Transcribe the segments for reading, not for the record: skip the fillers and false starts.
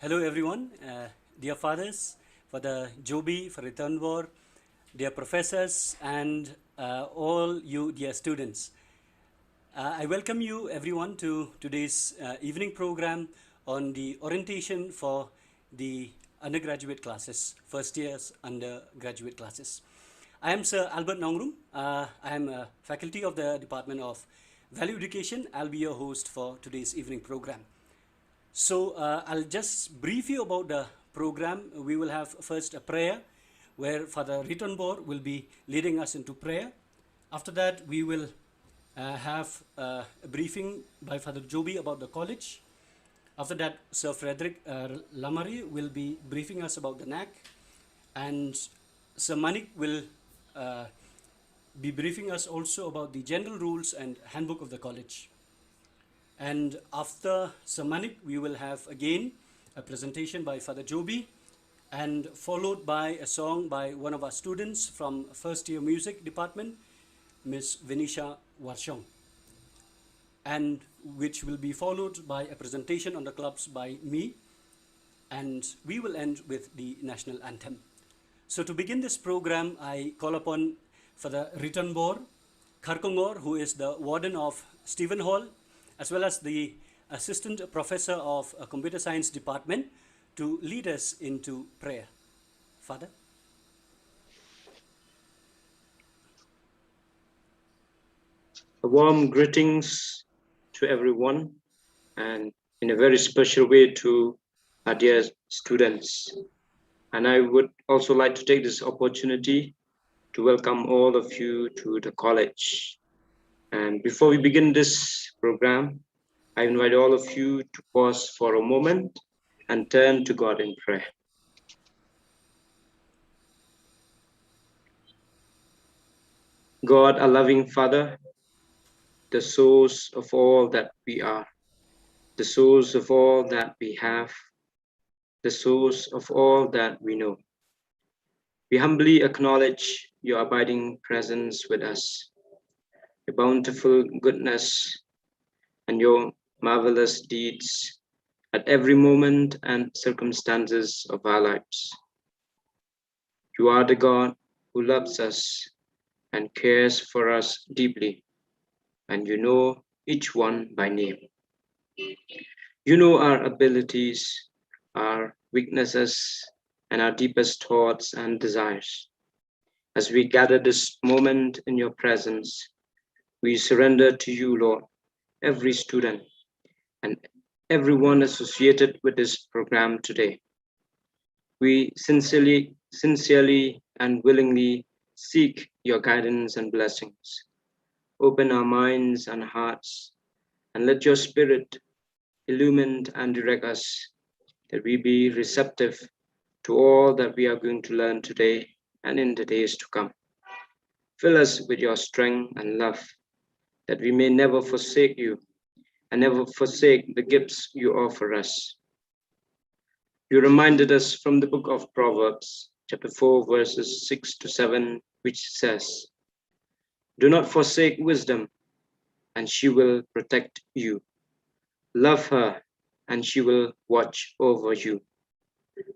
Hello everyone, dear fathers, Father Joby, Father Tanvor, dear professors and all you dear students. I welcome you everyone to today's evening program on the orientation for the undergraduate classes, first year's undergraduate classes. I am Sir Albert Nongrum. I am a faculty of the Department of Value Education. I'll be your host for today's evening program. So I'll just brief you about the program. We will have first a prayer where Father Rittenbor will be leading us into prayer. After that, we will have a briefing by Father Joby about the college. After that, Sir Frederick Lamari will be briefing us about the NAC, and Sir Manik will be briefing us also about the general rules and handbook of the college. And after Sir Manik, we will have again a presentation by Father Joby, and followed by a song by one of our students from first year music department, Miss Venetia Warshong, and which will be followed by a presentation on the clubs by me, and we will end with the national anthem. So to begin this program, I call upon Father Rittenbor Kharkongor, who is the warden of Stephen Hall, as well as the assistant professor of computer science department, to lead us into prayer. Father. A warm greetings to everyone, and in a very special way to our dear students. And I would also like to take this opportunity to welcome all of you to the college. And before we begin this program, I invite all of you to pause for a moment and turn to God in prayer. God, a loving Father, the source of all that we are, the source of all that we have, the source of all that we know. We humbly acknowledge your abiding presence with us, your bountiful goodness, and your marvelous deeds at every moment and circumstances of our lives. You are the God who loves us and cares for us deeply, and you know each one by name. You know our abilities, our weaknesses, and our deepest thoughts and desires. As we gather this moment in your presence, we surrender to you, Lord, every student and everyone associated with this program today. We sincerely and willingly seek your guidance and blessings. Open our minds and hearts, and let your spirit illumine and direct us, that we be receptive to all that we are going to learn today and in the days to come. Fill us with your strength and love, that we may never forsake you and never forsake the gifts you offer us. You reminded us from the book of Proverbs, chapter 4, verses 6 to 7, which says, "Do not forsake wisdom, and she will protect you. Love her, and she will watch over you."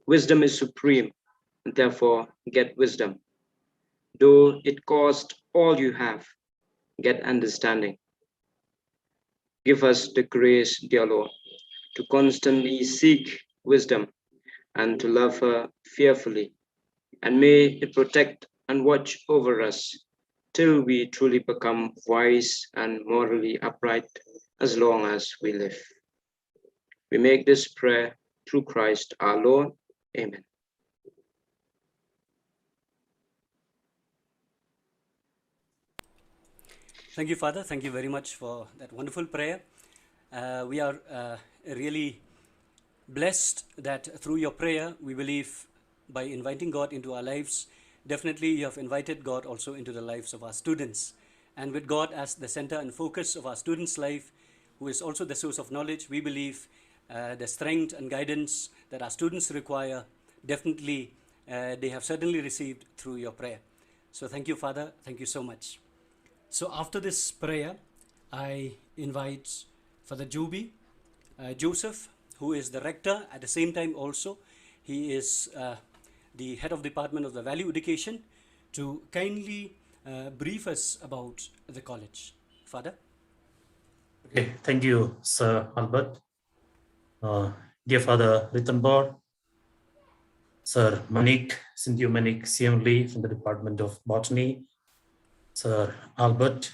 Wisdom is supreme, and therefore get wisdom. Though it cost all you have, get understanding. Give us the grace, dear Lord, to constantly seek wisdom and to love her fearfully, and may it protect and watch over us till we truly become wise and morally upright as long as we live. We make this prayer through Christ our Lord. Amen. Thank you, Father. Thank you very much for that wonderful prayer. We are really blessed that through your prayer, we believe by inviting God into our lives, definitely you have invited God also into the lives of our students. And with God as the center and focus of our students' life, who is also the source of knowledge, we believe the strength and guidance that our students require, definitely they have certainly received through your prayer. So thank you, Father. Thank you so much. So after this prayer, I invite Father Joby, Joseph, who is the rector. At the same time also, he is the head of department of the value education, to kindly brief us about the college. Father? Okay, thank you, Sir Albert. Dear Father Rittenbord, Sir Manik, Sindhu Manik Siamli from the Department of Botany, Sir Albert,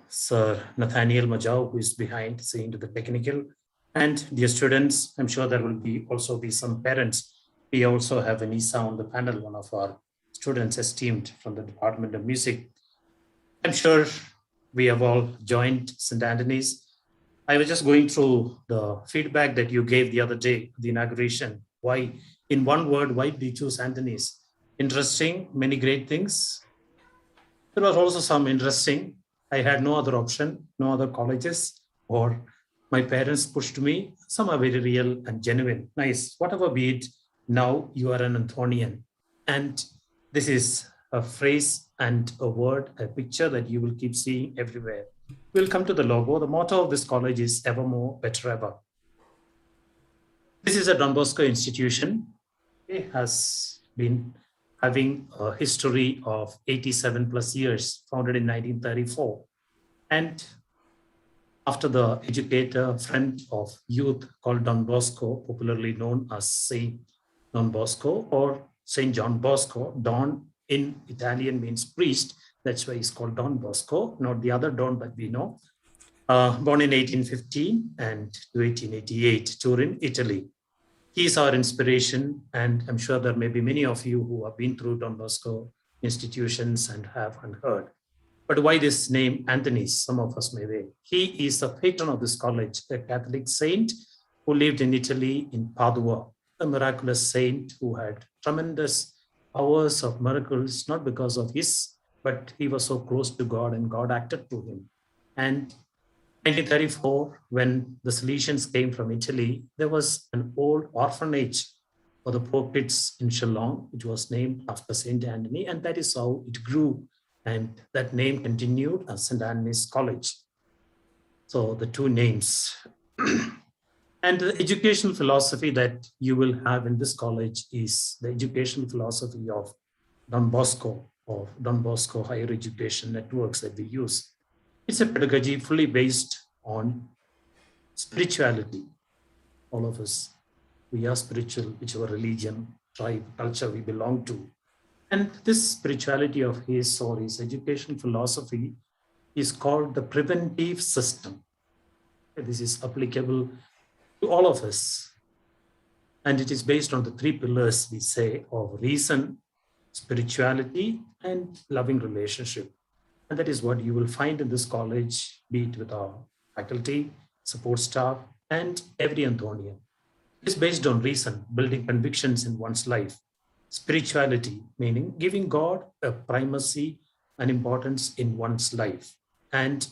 Sir Nathaniel Majau, who is behind, seeing to the technical, and dear students, I'm sure there will also be some parents. We also have Anisa on the panel, one of our students esteemed from the Department of Music. I'm sure we have all joined St. Anthony's. I was just going through the feedback that you gave the other day, the inauguration. Why, in one word, why did you choose Anthony's? Interesting, many great things. There was also some interesting. I had no other option, no other colleges, or my parents pushed me. Some are very real and genuine. Nice, whatever be it, now you are an Anthonian. And this is a phrase and a word, a picture that you will keep seeing everywhere. We'll come to the logo. The motto of this college is evermore, better ever. This is a Don Bosco institution. It has been having a history of 87 plus years, founded in 1934. And after the educator, friend of youth called Don Bosco, popularly known as Saint Don Bosco or Saint John Bosco, Don in Italian means priest. That's why he's called Don Bosco, not the other Don that we know. Born in 1815 and to 1888, Turin, Italy. He is our inspiration, and I'm sure there may be many of you who have been through Don Bosco institutions and have unheard. But why this name Anthony's? Some of us may be. He is the patron of this college, a Catholic saint who lived in Italy, in Padua, a miraculous saint who had tremendous powers of miracles, not because of his, but he was so close to God and God acted through him. And 1934, when the Salesians came from Italy, there was an old orphanage for the poor kids in Shillong, which was named after St. Anthony, and that is how it grew. And that name continued as St. Anthony's College. So the two names. And the educational philosophy that you will have in this college is the educational philosophy of Don Bosco, or Don Bosco higher education networks that we use. It's a pedagogy fully based on spirituality. All of us, we are spiritual, whichever religion, tribe, culture we belong to. And this spirituality of his or his education philosophy is called the preventive system. This is applicable to all of us. And it is based on the three pillars, we say, of reason, spirituality, and loving relationship. And that is what you will find in this college, be it with our faculty, support staff, and every Anthonian. It's based on reason, building convictions in one's life. Spirituality, meaning giving God a primacy and importance in one's life, and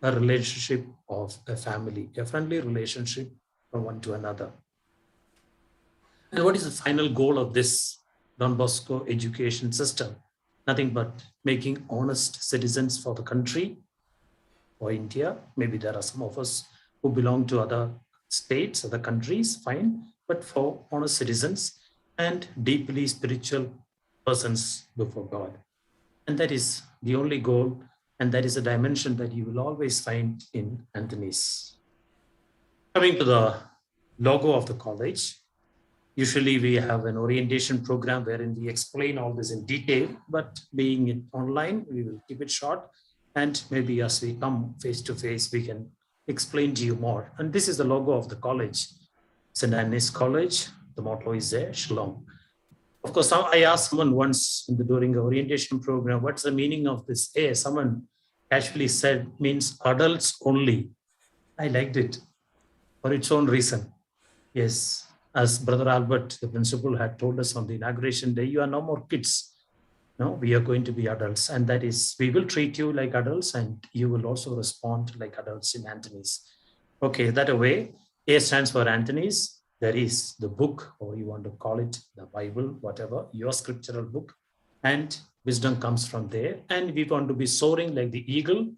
a relationship of a family, a friendly relationship from one to another. And what is the final goal of this Don Bosco education system? Nothing but making honest citizens for the country, for India. Maybe there are some of us who belong to other states, other countries, fine, but for honest citizens and deeply spiritual persons before God. And that is the only goal, and that is a dimension that you will always find in Anthony's. Coming to the logo of the college, usually we have an orientation program wherein we explain all this in detail, but being it online, we will keep it short. And maybe as we come face to face, we can explain to you more. And this is the logo of the college, St. Anne's College. The motto is there, Shillong. Of course, I asked someone once during the orientation program, what's the meaning of this A? Someone casually said, means adults only. I liked it for its own reason. Yes, as Brother Albert, the principal, had told us on the inauguration day, you are no more kids. No, we are going to be adults. And that is, we will treat you like adults and you will also respond like adults in Anthony's. Okay, that away. A stands for Anthony's. There is the book, or you want to call it the Bible, whatever, your scriptural book. And wisdom comes from there. And we want to be soaring like the eagle.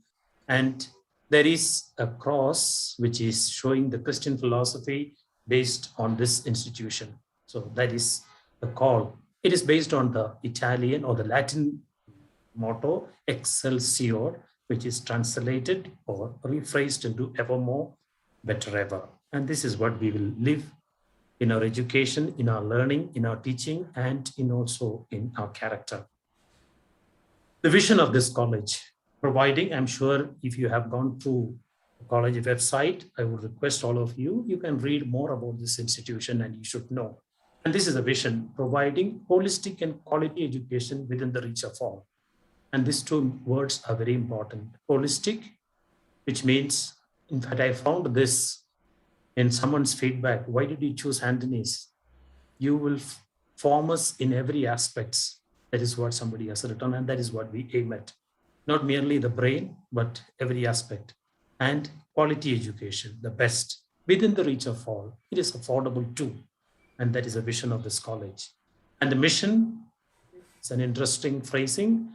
And There is a cross which is showing the Christian philosophy based on this institution. So that is the call. It is based on the Italian or the Latin motto Excelsior, which is translated or rephrased into evermore, better ever. And this is what we will live in our education, in our learning, in our teaching, and in also in our character. The vision of this college, providing, I'm sure if you have gone through the college website, I would request all of you, you can read more about this institution and you should know. And this is a vision, providing holistic and quality education within the reach of all. And these two words are very important. Holistic, which means, in fact, I found this in someone's feedback. Why did you choose Anthony's? You will form us in every aspects. That is what somebody has written, and that is what we aim at. Not merely the brain, but every aspect. And quality education, the best, within the reach of all. It is affordable too. And that is a vision of this college. And the mission, it's an interesting phrasing.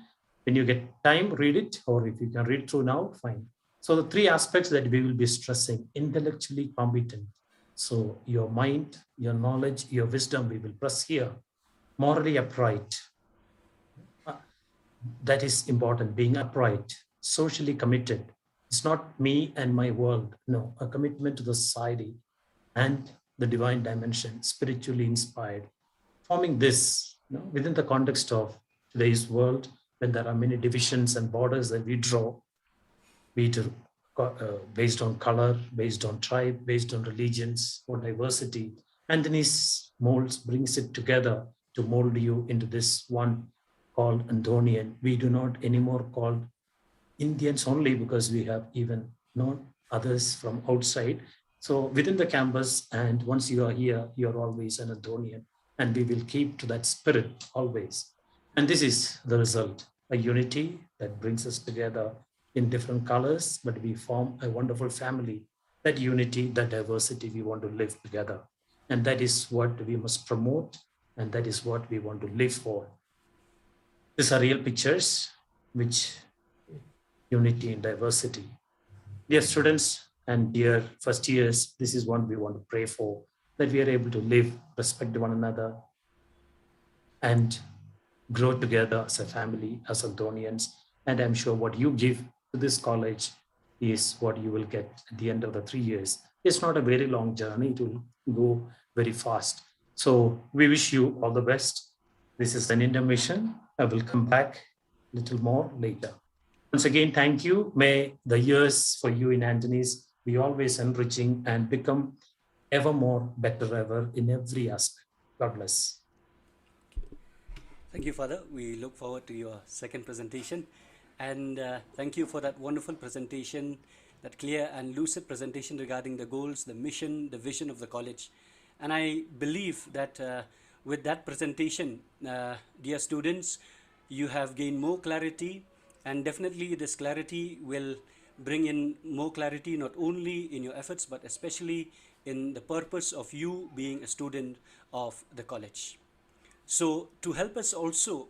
When you get time, read it, or if you can read through now, fine. So the three aspects that we will be stressing: intellectually competent. So your mind, your knowledge, your wisdom, we will press here. Morally upright. That is important, being upright. Socially committed. It's not me and my world. No, a commitment to the society and the divine dimension, spiritually inspired. Forming this, within the context of today's world, when there are many divisions and borders that we draw, be it based on color, based on tribe, based on religions or diversity. Anthony's molds brings it together to mold you into this one called Andonian. We do not anymore call Indians only, because we have even known others from outside. So within the campus, and once you are here, you're always an Andonian, and we will keep to that spirit always. And this is the result, a unity that brings us together in different colors, but we form a wonderful family. That unity, that diversity, we want to live together. And that is what we must promote, and that is what we want to live for. These are real pictures, which unity and diversity. Dear students and dear first years, this is what we want to pray for, that we are able to live, respect one another, and grow together as a family, as Andonians. And I'm sure what you give to this college is what you will get at the end of the 3 years. It's not a very long journey. It will go very fast. So we wish you all the best. This is an intermission. I will come back a little more later. Once again, thank you. May the years for you in Anthony's be always enriching and become ever more better ever in every aspect. God bless. Thank you, Father. We look forward to your second presentation. And thank you for that wonderful presentation, that clear and lucid presentation regarding the goals, the mission, the vision of the college. And I believe that with that presentation, dear students, you have gained more clarity, and definitely this clarity will bring in more clarity not only in your efforts, but especially in the purpose of you being a student of the college. So to help us also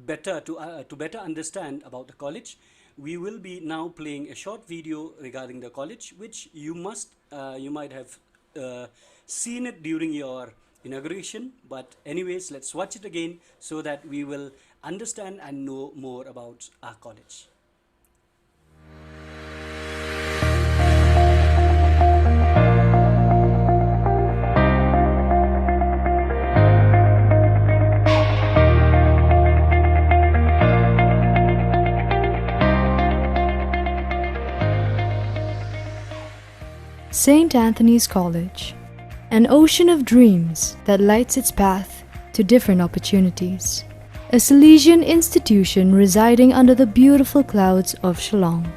better understand about the college, we will be now playing a short video regarding the college, which you might have seen it during your inauguration, but anyways, let's watch it again so that we will understand and know more about our college. St. Anthony's College, an ocean of dreams that lights its path to different opportunities. A Salesian institution residing under the beautiful clouds of Shillong.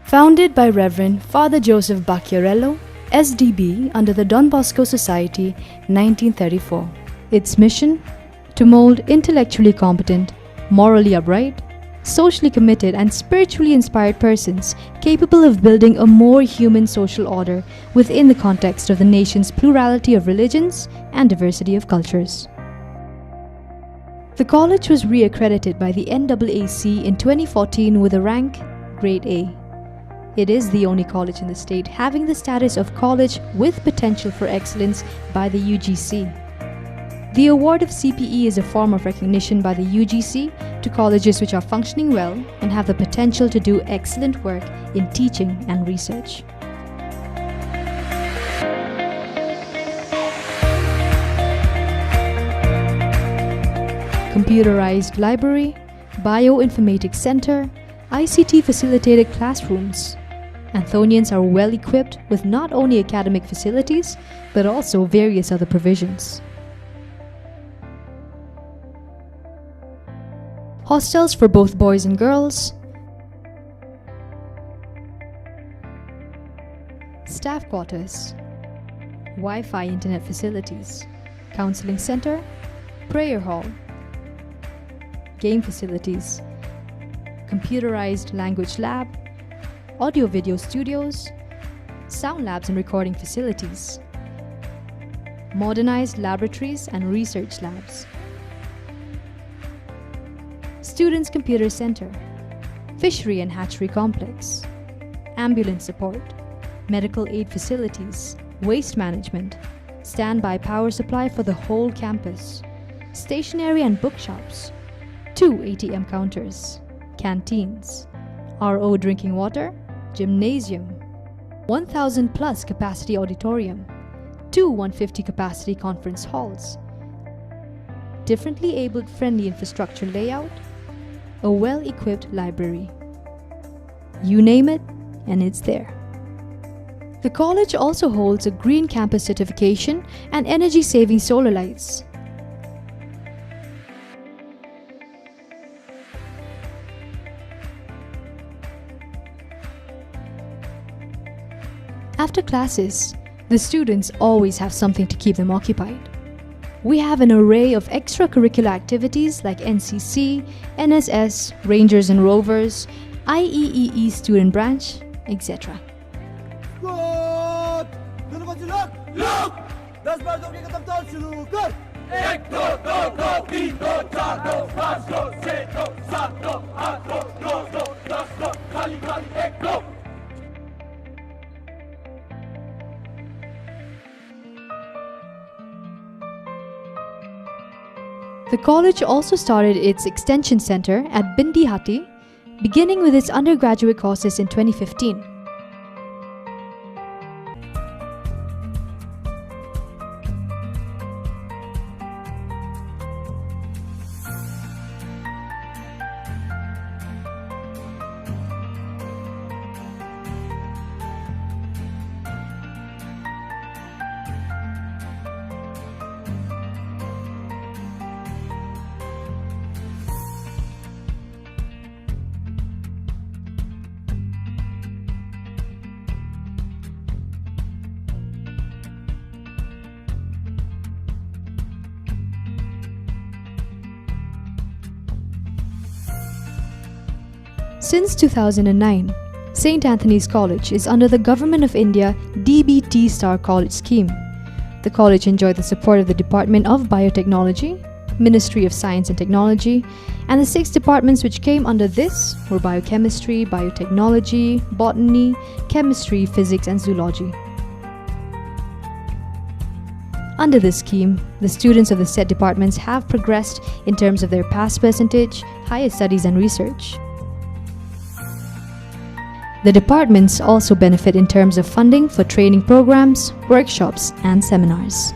Founded by Reverend Father Joseph Bacchiarello, SDB, under the Don Bosco Society, 1934. Its mission? To mold intellectually competent, morally upright, socially committed and spiritually inspired persons capable of building a more human social order within the context of the nation's plurality of religions and diversity of cultures. The college was re-accredited by the NAAC in 2014 with a rank Grade A. It is the only college in the state having the status of college with potential for excellence by the UGC. The award of CPE is a form of recognition by the UGC to colleges which are functioning well and have the potential to do excellent work in teaching and research. Computerized library, bioinformatics center, ICT facilitated classrooms. Anthonians are well equipped with not only academic facilities but also various other provisions. Hostels for both boys and girls, staff quarters, Wi-Fi internet facilities, counseling center, prayer hall, game facilities, computerized language lab, audio-video studios, sound labs and recording facilities, modernized laboratories and research labs, Students' Computer Center, Fishery and Hatchery Complex, ambulance support, medical aid facilities, waste management, standby power supply for the whole campus, stationery and bookshops, 2 ATM counters, canteens, RO drinking water, gymnasium, 1,000 plus capacity auditorium, 2 150 capacity conference halls, differently abled friendly infrastructure layout, a well-equipped library. You name it, and it's there. The college also holds a Green Campus certification and energy-saving solar lights. After classes, the students always have something to keep them occupied. We have an array of extracurricular activities like NCC, NSS, Rangers and Rovers, IEEE student branch, etc. The college also started its extension center at Bindihati, beginning with its undergraduate courses in 2015. Since 2009, St. Anthony's College is under the Government of India DBT Star College scheme. The college enjoyed the support of the Department of Biotechnology, Ministry of Science and Technology, and the 6 departments which came under this were Biochemistry, Biotechnology, Botany, Chemistry, Physics and Zoology. Under this scheme, the students of the said departments have progressed in terms of their pass percentage, higher studies and research. The departments also benefit in terms of funding for training programs, workshops, and seminars.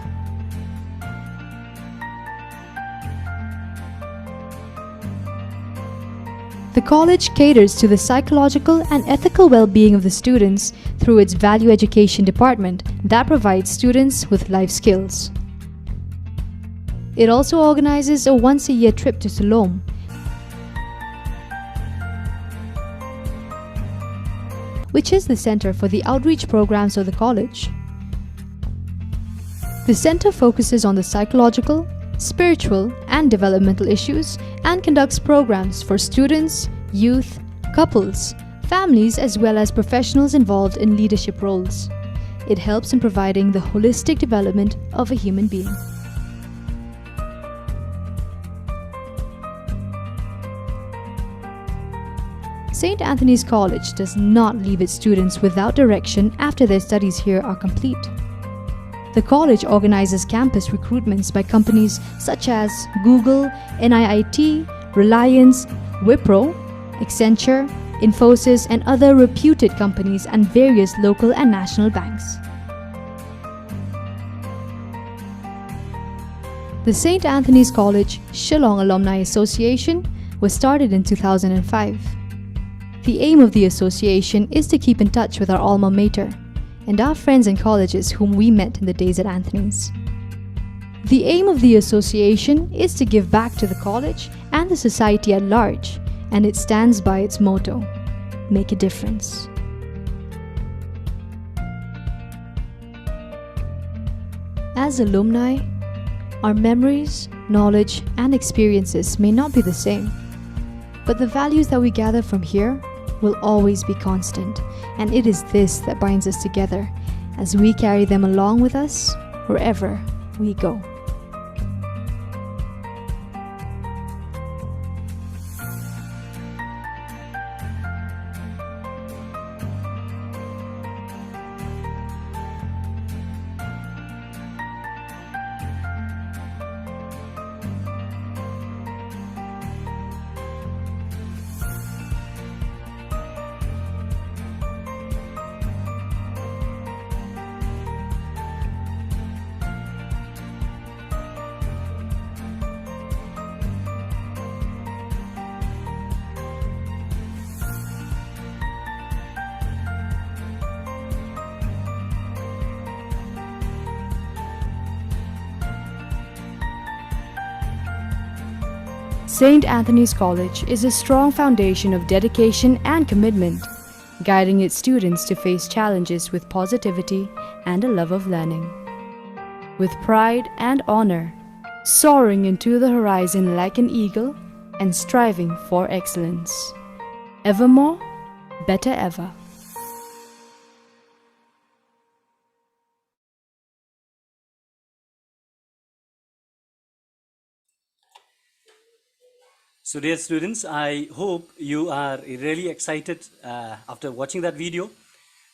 The college caters to the psychological and ethical well-being of the students through its value education department that provides students with life skills. It also organizes a once-a-year trip to Shillong, which is the center for the outreach programs of the college. The center focuses on the psychological, spiritual, and developmental issues and conducts programs for students, youth, couples, families, as well as professionals involved in leadership roles. It helps in providing the holistic development of a human being. St. Anthony's College does not leave its students without direction after their studies here are complete. The college organizes campus recruitments by companies such as Google, NIIT, Reliance, Wipro, Accenture, Infosys, and other reputed companies and various local and national banks. The St. Anthony's College Shillong Alumni Association was started in 2005. The aim of the association is to keep in touch with our alma mater and our friends and colleges whom we met in the days at Anthony's. The aim of the association is to give back to the college and the society at large, and it stands by its motto, make a difference. As alumni, our memories, knowledge, and experiences may not be the same, but the values that we gather from here will always be constant, and it is this that binds us together as we carry them along with us wherever we go. St. Anthony's College is a strong foundation of dedication and commitment, guiding its students to face challenges with positivity and a love of learning. With pride and honor, soaring into the horizon like an eagle and striving for excellence. Evermore, better ever. So dear students, I hope you are really excited after watching that video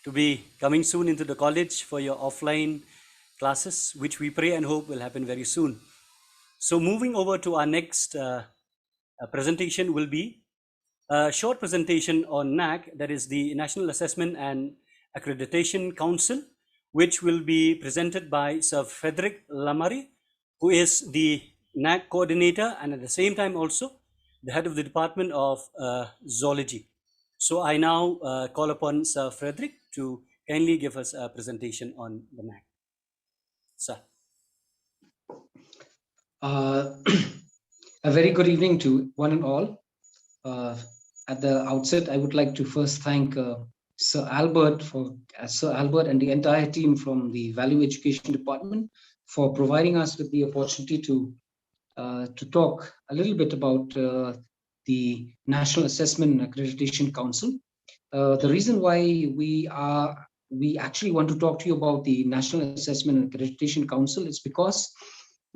to be coming soon into the college for your offline classes, which we pray and hope will happen very soon. So moving over to our next presentation will be a short presentation on NAC, that is the National Assessment and Accreditation Council, which will be presented by Sir Frederick Lamari, who is the NAC coordinator and at the same time also the head of the Department of Zoology. So I now call upon Sir Frederick to kindly give us a presentation on the NAC. Sir. A very good evening to one and all. At the outset, I would like to first thank Sir Albert and the entire team from the Value Education Department for providing us with the opportunity to talk a little bit about the National Assessment and Accreditation Council. The reason why we actually want to talk to you about the National Assessment and Accreditation Council is because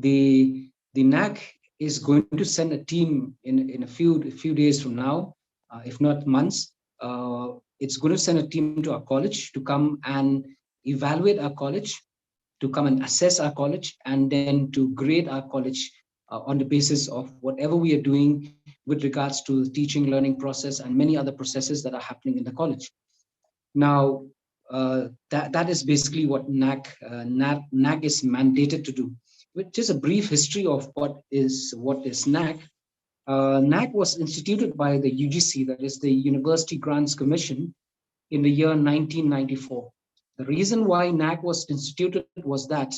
the NAC is going to send a team in a few days from now, if not months. It's going to send a team to our college to come and evaluate our college, to come and assess our college, and then to grade our college on the basis of whatever we are doing with regards to the teaching, learning process, and many other processes that are happening in the college. Now, that is basically what NAC is mandated to do. Which is a brief history of what is NAC. NAC was instituted by the UGC, that is the University Grants Commission, in the year 1994. The reason why NAC was instituted was that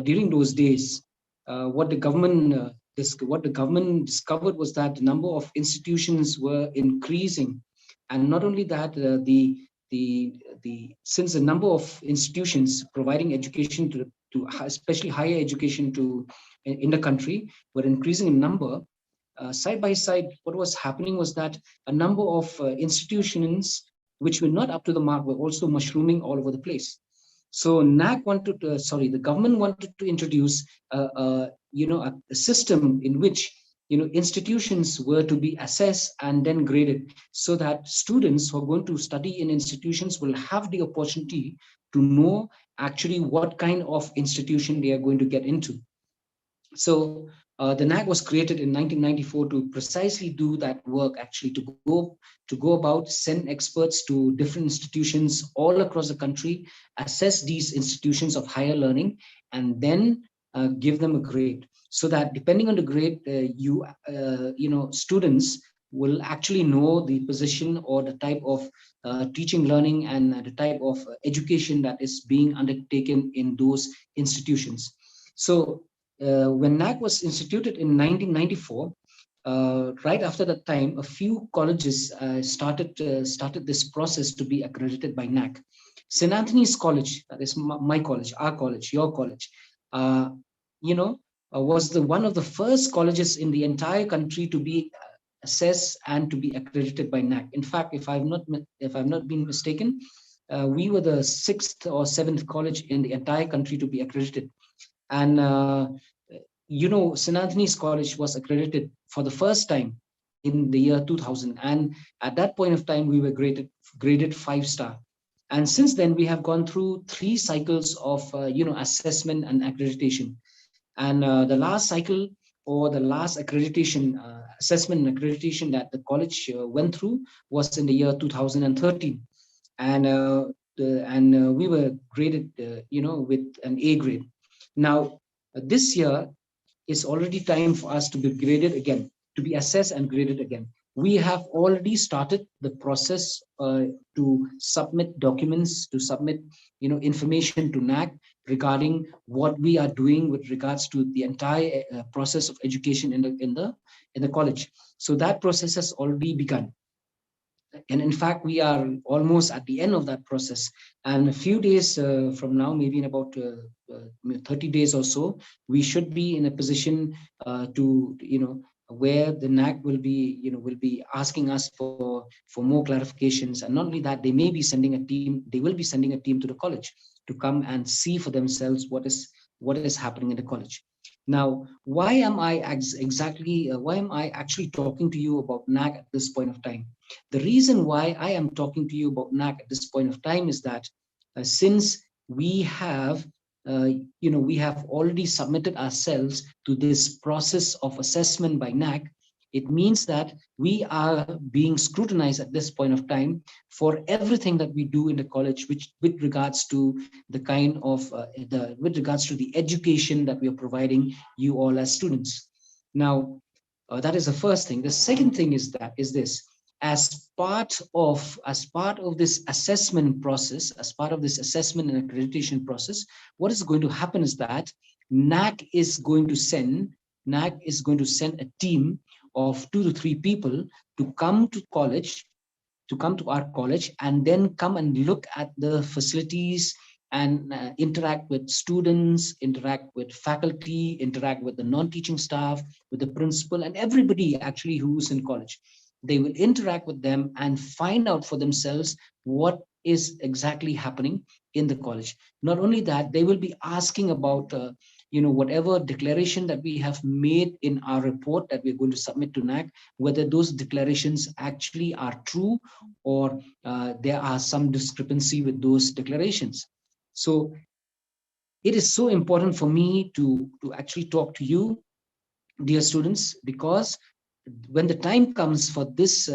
during those days, what the government discovered was that the number of institutions were increasing, and not only that, since the number of institutions providing education to especially higher education in the country were increasing in number, side by side, what was happening was that a number of institutions which were not up to the mark were also mushrooming all over the place. So the government wanted to introduce a system in which institutions were to be assessed and then graded, so that students who are going to study in institutions will have the opportunity to know actually what kind of institution they are going to get into. So the NAC was created in 1994 to precisely do that work, actually to go about, send experts to different institutions all across the country, assess these institutions of higher learning, and then give them a grade, so that depending on the grade, students will actually know the position or the type of teaching, learning, and the type of education that is being undertaken in those institutions. So when NAC was instituted in 1994, right after that time, a few colleges started this process to be accredited by NAC. St. Anthony's College, that is my college, our college, your college, was the one of the first colleges in the entire country to be assessed and to be accredited by NAC. In fact, if I've not been mistaken, we were the 6th or 7th college in the entire country to be accredited. And St. Anthony's College was accredited for the first time in the year 2000, and at that point of time we were graded 5-star. And since then we have gone through 3 cycles of assessment and accreditation. And the last cycle, or the last accreditation, assessment and accreditation that the college went through, was in the year 2013, and we were graded with an A grade. Now this year is already time for us to be graded again, to be assessed and graded again. We have already started the process to submit documents, to submit information to NAC regarding what we are doing with regards to the entire process of education in the college. So that process has already begun. And in fact, we are almost at the end of that process. And a few days from now, maybe in about 30 days or so, we should be in a position to, where the NAC will be asking us for more clarifications. And not only that, they will be sending a team to the college to come and see for themselves what is happening in the college. Now, why am I actually talking to you about NAC at this point of time? The reason why I am talking to you about NAC at this point of time is that since we have already submitted ourselves to this process of assessment by NAC, it means that we are being scrutinized at this point of time for everything that we do in the college, which with regards to the kind of with regards to the education that we are providing you all as students. Now, that is the first thing. The second thing is this: as part of this assessment process, as part of this assessment and accreditation process, what is going to happen is that NAC is going to send a team of 2 to 3 people to come to our college, and then come and look at the facilities and interact with students, interact with faculty, interact with the non-teaching staff, with the principal, and everybody actually who's in college. They will interact with them and find out for themselves what is exactly happening in the college. Not only that, they will be asking about whatever declaration that we have made in our report that we're going to submit to NAC, whether those declarations actually are true, or there are some discrepancy with those declarations. So it is so important for me to actually talk to you, dear students, because when the time comes for this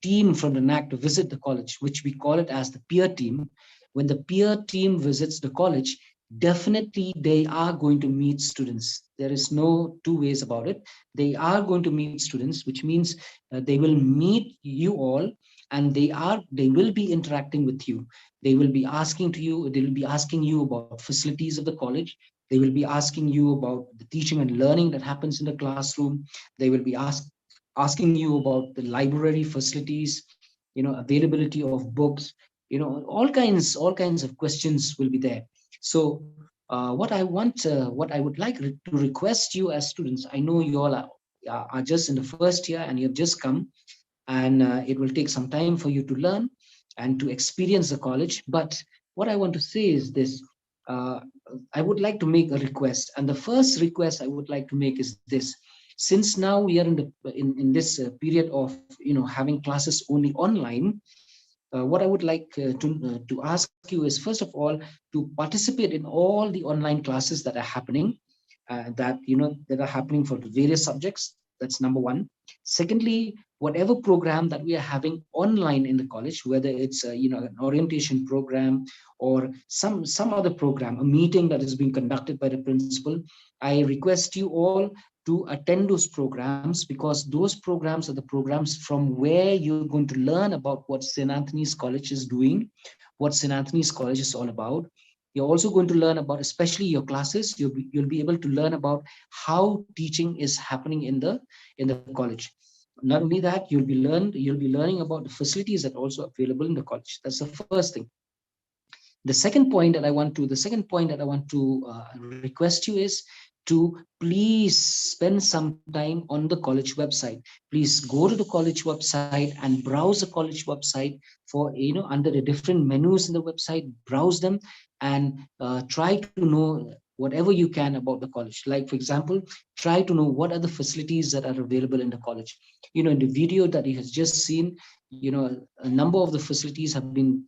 team from the NAC to visit the college, which we call it as the peer team, when the peer team visits the college, definitely they are going to meet students. There is no two ways about it. They are going to meet students, which means they will meet you all, and they will be interacting with you. They will be asking you about facilities of the college. They will be asking you about the teaching and learning that happens in the classroom. They will be asking you about the library facilities, availability of books, all kinds of questions will be there. So what I would like to request you as students, I know you all are just in the first year and you have just come, and it will take some time for you to learn and to experience the college. But what I want to say is this: I would like to make a request, and the first request I would like to make is this: Since now we are in this period of having classes only online, what I would like to ask you is, first of all, to participate in all the online classes that are happening, that are happening for the various subjects. That's number one. Secondly, whatever program that we are having online in the college, whether it's an orientation program or some other program, a meeting that is being conducted by the principal, I request you all to attend those programs, because those programs are the programs from where you're going to learn about what St. Anthony's College is doing, what St. Anthony's College is all about. You're also going to learn about, especially your classes, you'll be able to learn about how teaching is happening in the college. Not only that, you'll be learning about the facilities that are also available in the college. That's the first thing. The second point that I want to request you is to please spend some time on the college website. Please go to the college website and browse the college website for, under the different menus in the website, browse them and try to know whatever you can about the college. Like, for example, try to know what are the facilities that are available in the college. In the video that you have just seen, a number of the facilities have been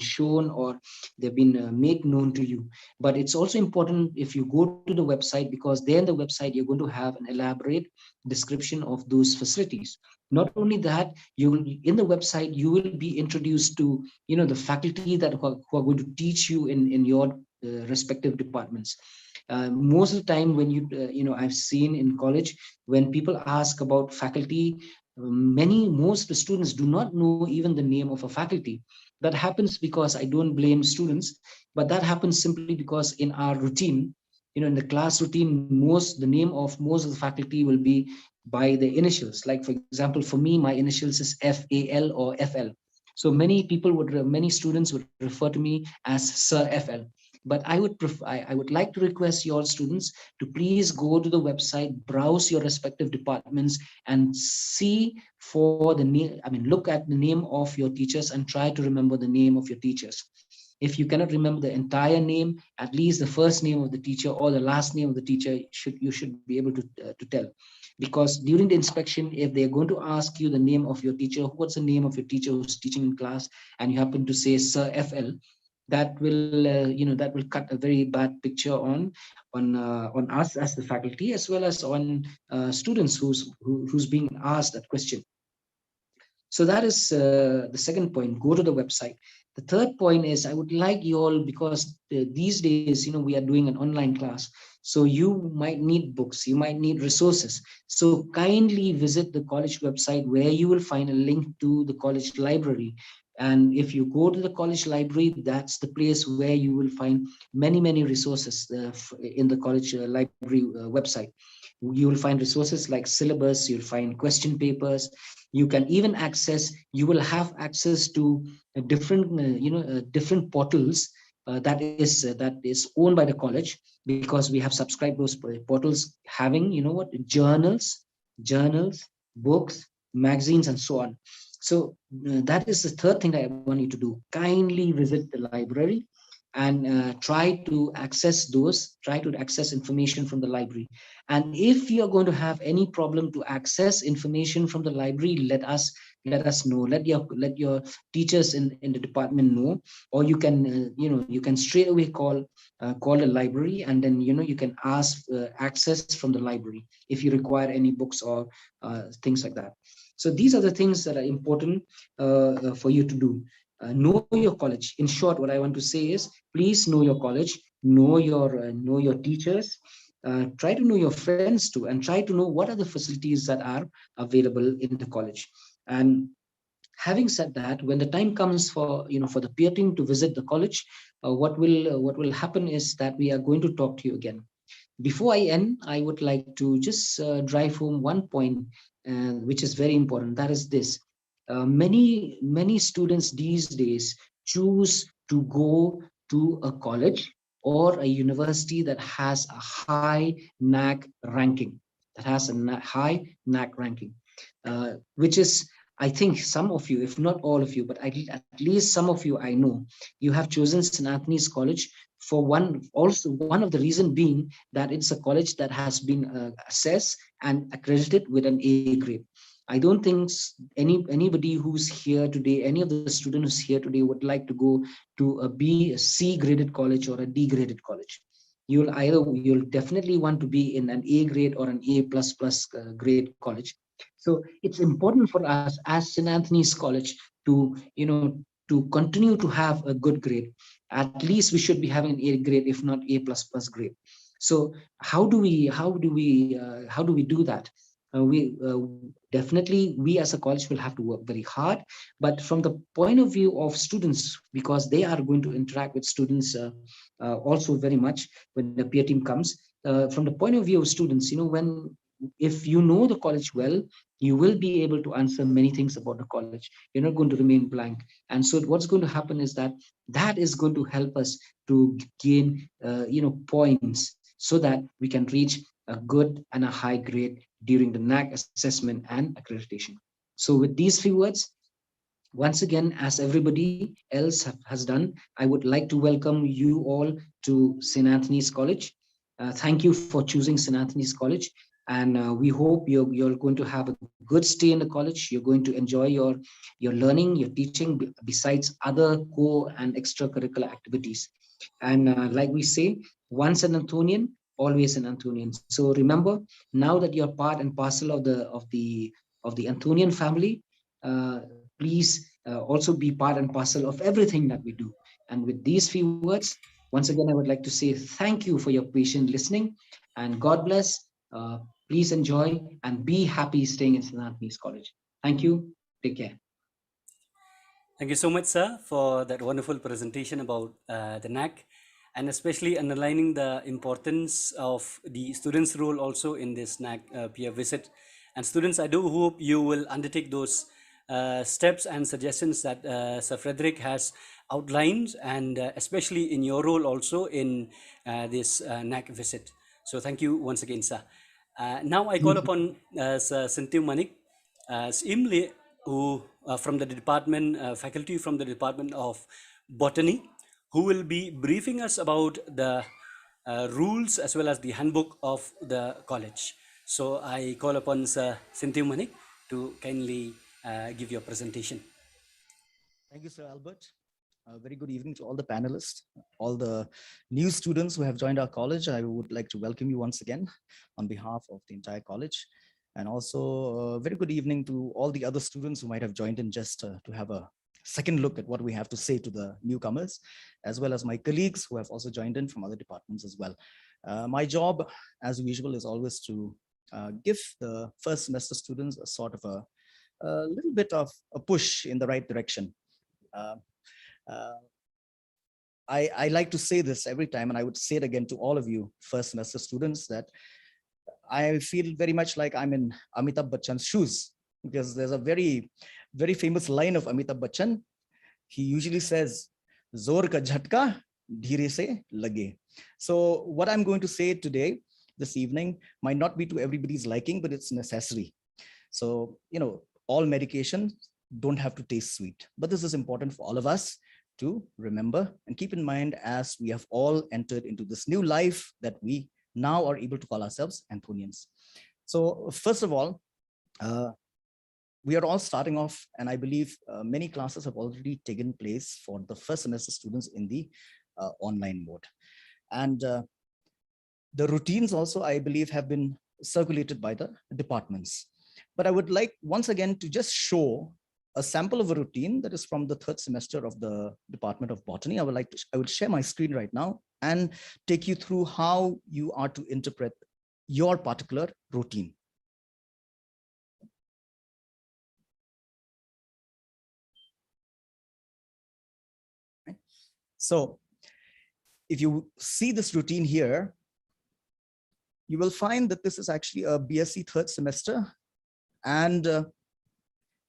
shown, or they've been made known to you. But it's also important if you go to the website, because there in the website you're going to have an elaborate description of those facilities. Not only that, in the website you will be introduced to the faculty that who are going to teach you in your respective departments. Most of the time when I've seen in college, when people ask about faculty, most of the students do not know even the name of a faculty. That happens because, I don't blame students, but that happens simply because in our routine, in the class routine, the name of most of the faculty will be by the initials. Like, for example, for me, my initials is FAL or FL. So many students would refer to me as Sir FL. But I would like to request your students to please go to the website, browse your respective departments, and see for the name. Look at the name of your teachers and try to remember the name of your teachers. If you cannot remember the entire name, at least the first name of the teacher or the last name of the teacher you should be able to tell. Because during the inspection, if they're going to ask you the name of your teacher, what's the name of your teacher who's teaching in class, and you happen to say Sir FL, that will cut a very bad picture on us as the faculty, as well as on students who's being asked that question. So that is the second point. Go to the website. The third point is, I would like you all, because these days we are doing an online class, so you might need books, you might need resources. So kindly visit the college website, where you will find a link to the college library. And if you go to the college library, that's the place where you will find many resources in the college library website. You will find resources like syllabus, you'll find question papers. You can even you will have access to different portals that is owned by the college, because we have subscribed those portals, having journals, books, magazines, and so on. So that is the third thing that I want you to do. Kindly visit the library and try to access information from the library. And if you're going to have any problem to access information from the library, let us know. Let your teachers in the department know, or you can you can straight away call the library, and then you can ask access from the library if you require any books or things like that. So these are the things that are important for you to do. Know your college. In short, what I want to say is, please know your college, know your teachers, try to know your friends too, and try to know what are the facilities that are available in the college. And having said that, when the time comes for the peer team to visit the college, what will happen is that we are going to talk to you again. Before I end, I would like to just drive home one point, which is very important. That is this: many students these days choose to go to a college or a university that has a high NAC ranking. Which is, I think, some of you, if not all of you, but at least some of you, I know, you have chosen St. Anthony's College for one, also one of the reason being that it's a college that has been assessed and accredited with an A grade. I don't think anybody who's here today, any of the students who's here today would like to go to a B, a C graded college or a D graded college. You'll definitely want to be in an A grade or an A plus plus grade college. So it's important for us as St. Anthony's College to, to continue to have a good grade. At least we should be having an A grade, if not A plus plus grade. So how do we do that? We definitely, we as a college will have to work very hard, but from the point of view of students, because they are going to interact with students also very much when the peer team comes. From the point of view of students, if you know the college well, you will be able to answer many things about the college. You're not going to remain blank. And so what's going to happen is that is going to help us to gain points, so that we can reach a good and a high grade during the NAC assessment and accreditation. So with these few words, once again, as everybody else has done, I would like to welcome you all to St. Anthony's College. Thank you for choosing St. Anthony's College. And we hope you're going to have a good stay in the college. You're going to enjoy your learning, your teaching, besides other core and extracurricular activities. And like we say, once an Anthonian, always an Anthonian. So remember, now that you're part and parcel of the Anthonian family, please also be part and parcel of everything that we do. And with these few words, once again, I would like to say thank you for your patient listening, and God bless. Please enjoy and be happy staying in St. Anthony's College. Thank you. Take care. Thank you so much, sir, for that wonderful presentation about the NAC, and especially underlining the importance of the students' role also in this NAC peer visit. And students, I do hope you will undertake those steps and suggestions that Sir Frederick has outlined, and especially in your role also in this NAC visit. So thank you once again, sir. Now I call upon Sir Sintiu Manik, Imle, who from the department, faculty from the Department of Botany, who will be briefing us about the rules as well as the handbook of the college. So I call upon Sir Sintiu Manik to kindly give your presentation. Thank you, Sir Albert. Very good evening to all the panelists, all the new students who have joined our college. I would like to welcome you once again on behalf of the entire college. And also very good evening to all the other students who might have joined in just to have a second look at what we have to say to the newcomers, as well as my colleagues who have also joined in from other departments as well. My job, as usual, is always to give the first semester students a sort of a little bit of a push in the right direction. I like to say this every time, and I would say it again to all of you first semester students, that I feel very much like I'm in Amitabh Bachchan's shoes, because there's a very, very famous line of Amitabh Bachchan. He usually says, "Zor ka jhatka, dheere se lage." So what I'm going to say today, this evening, might not be to everybody's liking, but it's necessary. So, all medication don't have to taste sweet, but this is important for all of us to remember and keep in mind as we have all entered into this new life that we now are able to call ourselves Anthonians. So first of all, we are all starting off, and I believe many classes have already taken place for the first semester students in the online mode. And the routines also, I believe, have been circulated by the departments. But I would like once again to just show a sample of a routine that is from the third semester of the Department of Botany. I would share my screen right now and take you through how you are to interpret your particular routine. Right. So if you see this routine here, you will find that this is actually a BSc third semester, and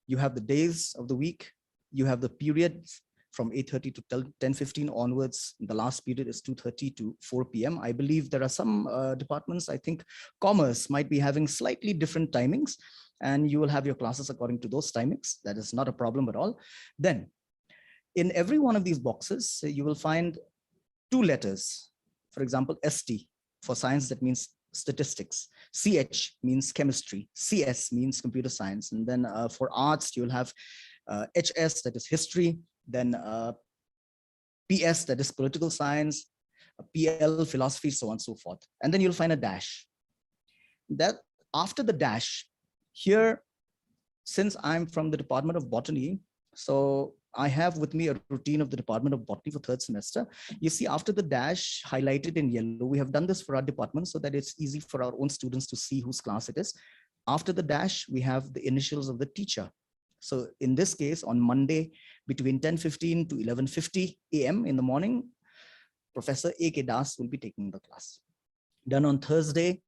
you have the days of the week, you have the periods from 8:30 to 10:15 onwards. The last period is 2:30 to 4 p.m. I believe there are some departments, I think commerce might be having slightly different timings, and you will have your classes according to those timings. That is not a problem at all. Then in every one of these boxes, you will find 2 letters. For example, ST for science, that means statistics. CH means chemistry. CS means computer science. And then for arts, you'll have HS, that is history. Then PS, that is political science. PL, philosophy, so on and so forth. And then you'll find a dash. That after the dash, here, since I'm from the Department of Botany, so I have with me a routine of the Department of Botany for 3rd semester. You see, after the dash highlighted in yellow, we have done this for our department so that it's easy for our own students to see whose class it is. After the dash, we have the initials of the teacher. So in this case, on Monday, between 10:15 to 11:50 a.m. in the morning, Professor A.K. Das will be taking the class. Then on Thursday,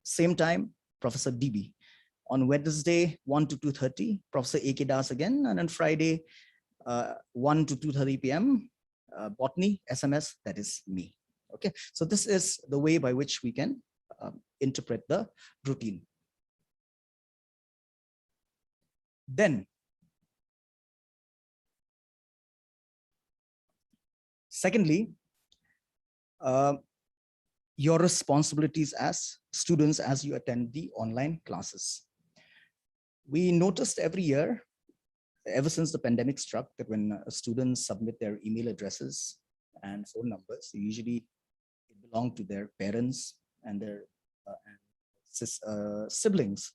same time, Professor DB. On Wednesday, 1 to 2:30, Professor A.K. Das again. And on Friday, 1 to 2:30 p.m., Botany, SMS, that is me. Okay, so this is the way by which we can interpret the routine. Then, secondly, your responsibilities as students as you attend the online classes. We noticed every year, ever since the pandemic struck, that when students submit their email addresses and phone numbers, they usually belong to their parents and their siblings,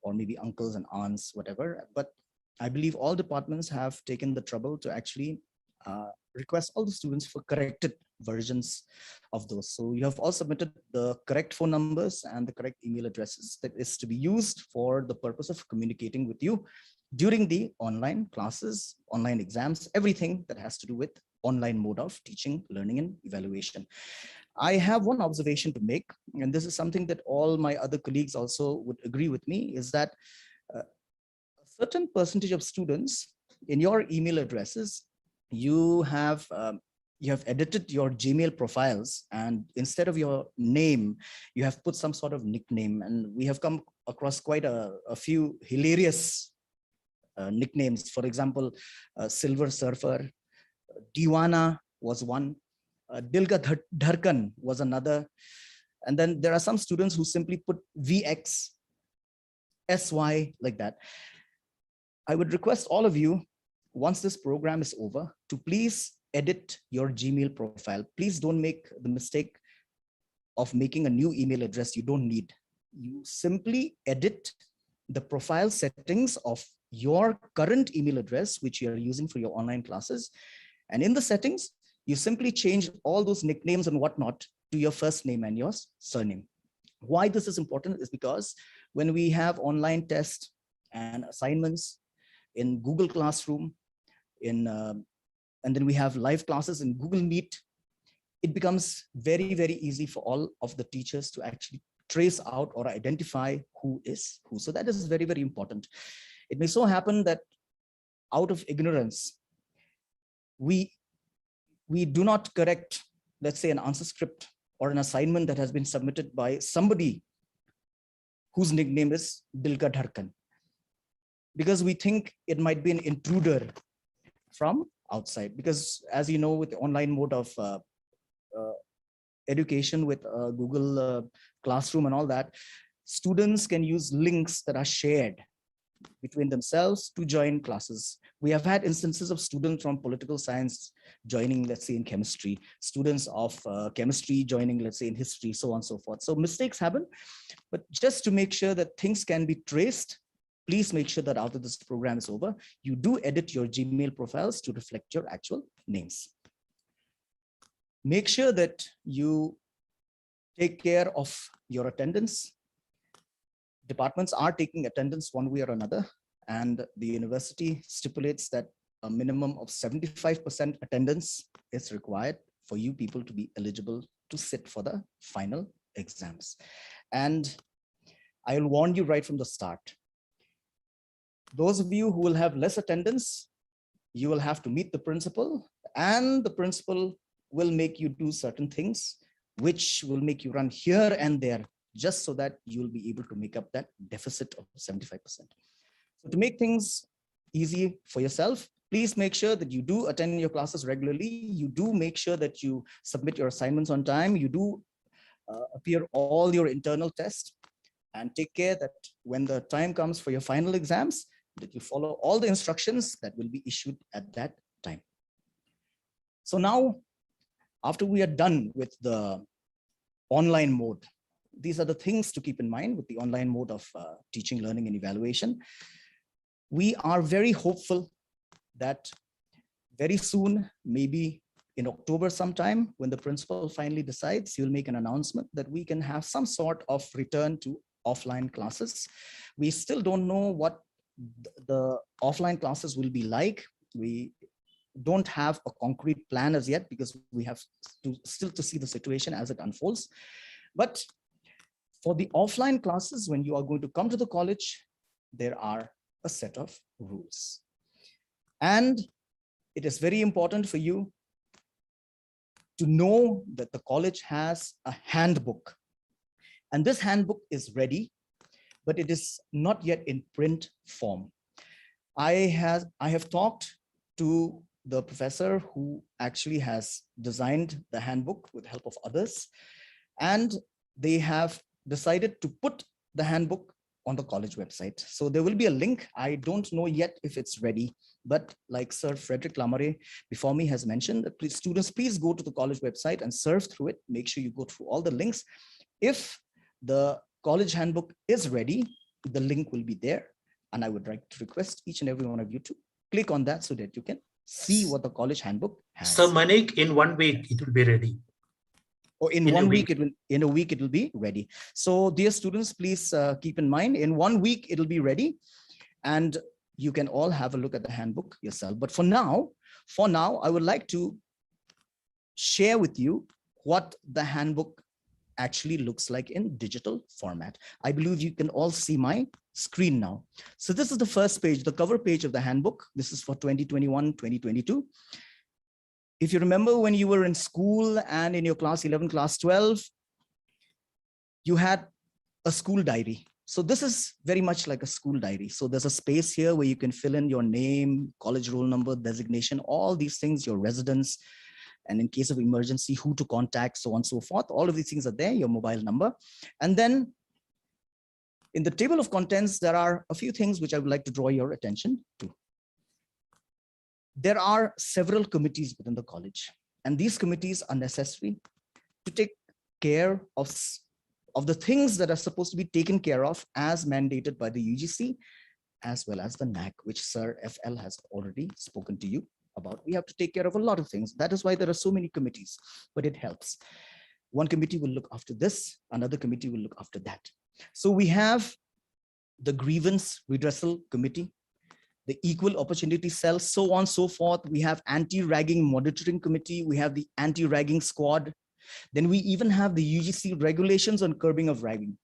or maybe uncles and aunts, whatever. But I believe all departments have taken the trouble to actually request all the students for corrected versions of those. So you have all submitted the correct phone numbers and the correct email addresses that is to be used for the purpose of communicating with you during the online classes, online exams, everything that has to do with online mode of teaching, learning, and evaluation. I have one observation to make, and this is something that all my other colleagues also would agree with me, is that a certain percentage of students in your email addresses, you have edited your Gmail profiles, and instead of your name, you have put some sort of nickname. And we have come across quite a few hilarious nicknames. For example, Silver Surfer, Diwana was one, Dilga Dharkan was another. And then there are some students who simply put VX, SY, like that. I would request all of you, once this program is over, to please edit your Gmail profile. Please don't make the mistake of making a new email address you don't need. You simply edit the profile settings of your current email address, which you are using for your online classes. And in the settings, you simply change all those nicknames and whatnot to your first name and your surname. Why this is important is because when we have online tests and assignments in Google Classroom, and then we have live classes in Google Meet, it becomes very, very easy for all of the teachers to actually trace out or identify who is who. So that is very, very important. It may so happen that out of ignorance, we do not correct, let's say, an answer script or an assignment that has been submitted by somebody whose nickname is Dilka Dharkan, because we think it might be an intruder from outside. Because as you know, with the online mode of education with Google Classroom and all that, students can use links that are shared between themselves to join classes. We have had instances of students from political science joining, let's say, in chemistry, students of chemistry joining, let's say, in history, so on and so forth. So mistakes happen, but just to make sure that things can be traced, please make sure that after this program is over, you do edit your Gmail profiles to reflect your actual names. Make sure that you take care of your attendance. Departments are taking attendance one way or another, and the university stipulates that a minimum of 75% attendance is required for you people to be eligible to sit for the final exams. And I will warn you right from the start. Those of you who will have less attendance, you will have to meet the principal, and the principal will make you do certain things, which will make you run here and there, just so that you will be able to make up that deficit of 75%. So to make things easy for yourself, Please make sure that you do attend your classes regularly. You do make sure that you submit your assignments on time. You do appear all your internal tests, and take care that when the time comes for your final exams, that you follow all the instructions that will be issued at that time. So now, after we are done with the online mode, these are the things to keep in mind with the online mode of teaching, learning, and evaluation. We are very hopeful that very soon, maybe in October sometime, when the principal finally decides, he will make an announcement that we can have some sort of return to offline classes. We still don't know what the offline classes will be like. We don't have a concrete plan as yet because we have still to see the situation as it unfolds. But for the offline classes, when you are going to come to the college, there are a set of rules. And it is very important for you to know that the college has a handbook. And this handbook is ready, but it is not yet in print form. I have talked to the professor who actually has designed the handbook with the help of others, and they have decided to put the handbook on the college website. So there will be a link. I don't know yet if it's ready, but like Sir Frederick Lamarre before me has mentioned, that please, students, please go to the college website and surf through it. Make sure you go through all the links. If the college handbook is ready, the link will be there. And I would like to request each and every one of you to click on that so that you can see what the college handbook has. So Manik, in 1 week, it will be ready. Or in 1 week, in a week, it will be ready. So dear students, please keep in mind, in 1 week, it'll be ready. And you can all have a look at the handbook yourself. But for now, I would like to share with you what the handbook actually looks like in digital format. I believe you can all see my screen now. So this is the first page, the cover page of the handbook. This is for 2021-2022. If you remember when you were in school and in your class 11, class 12, you had a school diary. So this is very much like a school diary. So there's a space here where you can fill in your name, college roll number, designation, all these things, your residence, and in case of emergency, who to contact, so on and so forth. All of these things are there, your mobile number. And then in the table of contents, there are a few things which I would like to draw your attention to. There are several committees within the college, and these committees are necessary to take care of the things that are supposed to be taken care of as mandated by the UGC, as well as the NAC, which Sir FL has already spoken to you about. We have to take care of a lot of things. That is why there are so many committees, but it helps. One committee will look after this, another committee will look after that. So we have the grievance redressal committee, the equal opportunity cell, so on and so forth. We have anti-ragging monitoring committee. We have the anti-ragging squad. Then we even have the UGC regulations on curbing of ragging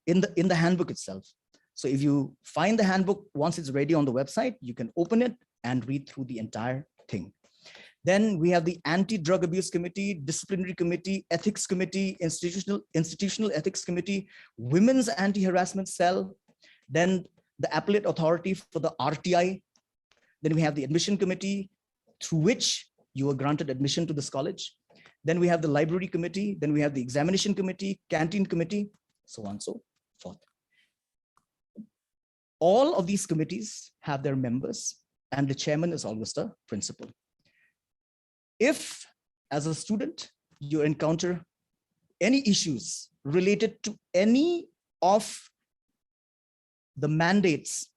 in the handbook itself. So if you find the handbook, once it's ready on the website, you can open it and read through the entire thing. Then we have the anti-drug abuse committee, disciplinary committee, ethics committee, institutional ethics committee, women's anti-harassment cell, then the appellate authority for the RTI. Then we have the admission committee through which you are granted admission to this college. Then we have the library committee. Then we have the examination committee, canteen committee, so on and so forth. All of these committees have their members, and the chairman is always the principal. If, as a student, you encounter any issues related to any of the mandates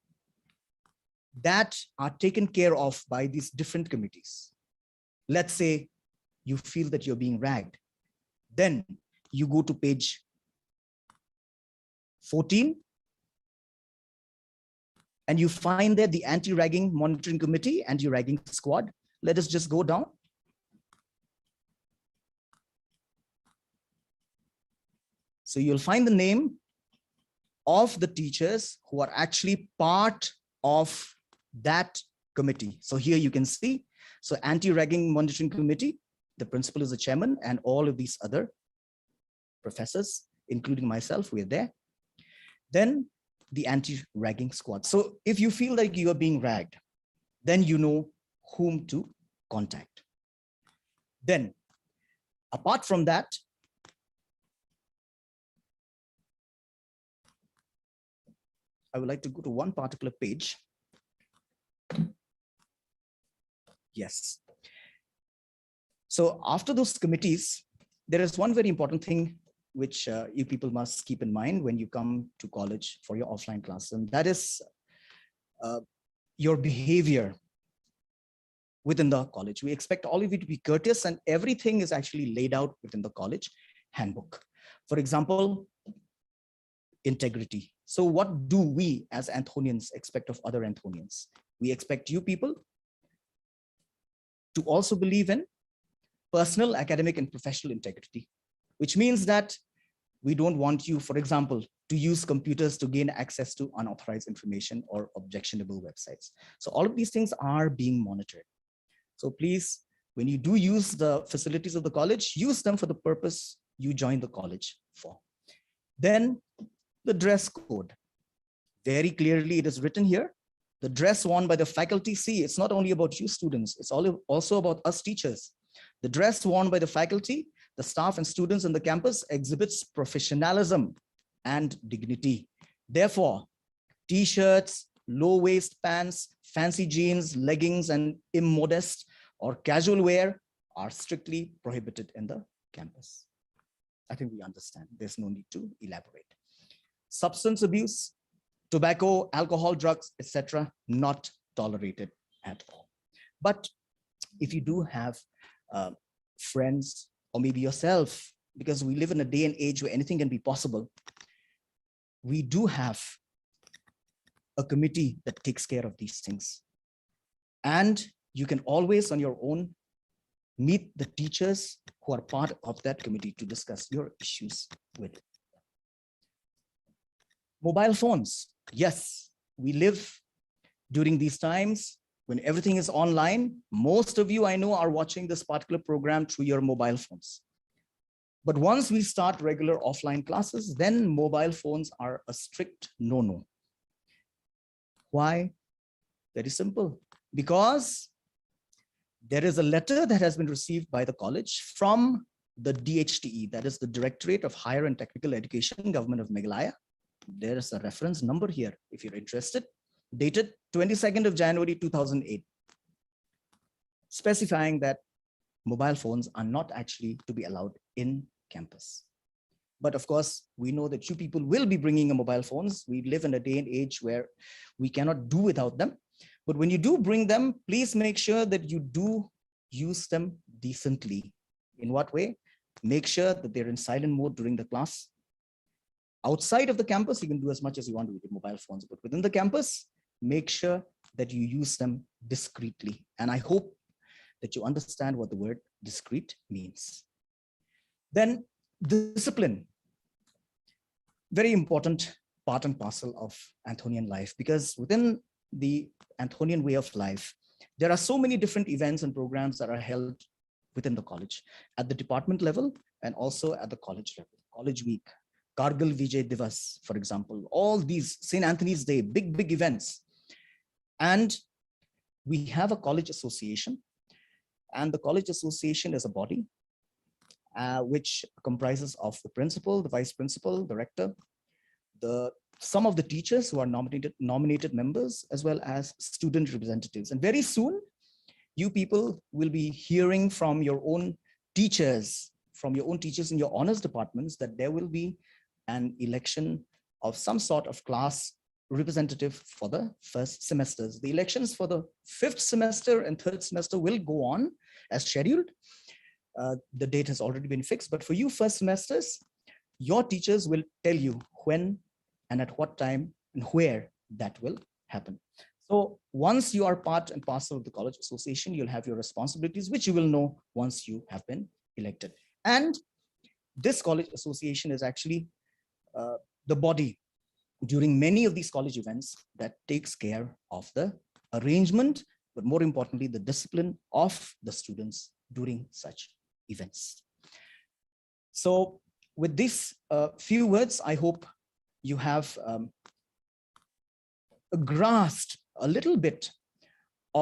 that are taken care of by these different committees, let's say you feel that you're being ragged, then you go to page 14 and you find there the anti-ragging monitoring committee, anti-ragging squad. Let us just go down. So you'll find the name of the teachers who are actually part of that committee. So here you can see, so anti-ragging monitoring committee, the principal is the chairman, and all of these other professors, including myself, we're there. Then the anti-ragging squad. So if you feel like you are being ragged, then you know whom to contact. Then, apart from that, I would like to go to one particular page. Yes. So after those committees, there is one very important thing which you people must keep in mind when you come to college for your offline class, and that is your behavior within the college. We expect all of you to be courteous, and everything is actually laid out within the college handbook. For example, integrity. So what do we as Anthonians expect of other Anthonians? We expect you people to also believe in personal, academic, and professional integrity, which means that we don't want you, for example, to use computers to gain access to unauthorized information or objectionable websites. So all of these things are being monitored. So please, when you do use the facilities of the college, use them for the purpose you joined the college for. Then the dress code. Very clearly, it is written here. The dress worn by the faculty, see, it's not only about you students, it's also about us teachers. The dress worn by the faculty, the staff and students on the campus exhibits professionalism and dignity. Therefore, t-shirts, low-waist pants, fancy jeans, leggings, and immodest or casual wear are strictly prohibited in the campus. I think we understand. There's no need to elaborate. Substance abuse, tobacco, alcohol, drugs, etc., not tolerated at all. But if you do have friends, or maybe yourself, because we live in a day and age where anything can be possible, we do have a committee that takes care of these things. And you can always on your own meet the teachers who are part of that committee to discuss your issues with it. Mobile phones. Yes, we live during these times when everything is online. Most of you I know are watching this particular program through your mobile phones. But once we start regular offline classes, then mobile phones are a strict no-no. Why? Very simple. Because there is a letter that has been received by the college from the DHTE, that is the Directorate of Higher and Technical Education, Government of Meghalaya. There is a reference number here if you're interested, dated 22nd of January 2008, specifying that mobile phones are not actually to be allowed in campus. But of course, we know that you people will be bringing your mobile phones. We live in a day and age where we cannot do without them. But when you do bring them, please make sure that you do use them decently. In what way? Make sure that they're in silent mode during the class. Outside of the campus, you can do as much as you want with your mobile phones, but within the campus, make sure that you use them discreetly. And I hope that you understand what the word discreet means. Then discipline, very important part and parcel of Anthonian life, because within the Anthonian way of life, there are so many different events and programs that are held within the college at the department level and also at the college level. College week, Kargil Vijay Divas, for example, all these, St. Anthony's Day, big events. And we have a college association, and the college association is a body which comprises of the principal, the vice principal, the rector, some of the teachers who are nominated members, as well as student representatives. And very soon, you people will be hearing from your own teachers, in your honors departments, that there will be an election of some sort of class representative for the first semesters. The elections for the 5th semester and 3rd semester will go on as scheduled. The date has already been fixed, but for you first semesters, your teachers will tell you when and at what time and where that will happen. So once you are part and parcel of the college association, you'll have your responsibilities, which you will know once you have been elected. And this college association is actually the body during many of these college events that takes care of the arrangement, but more importantly, the discipline of the students during such events. So with these few words, I hope you have grasped a little bit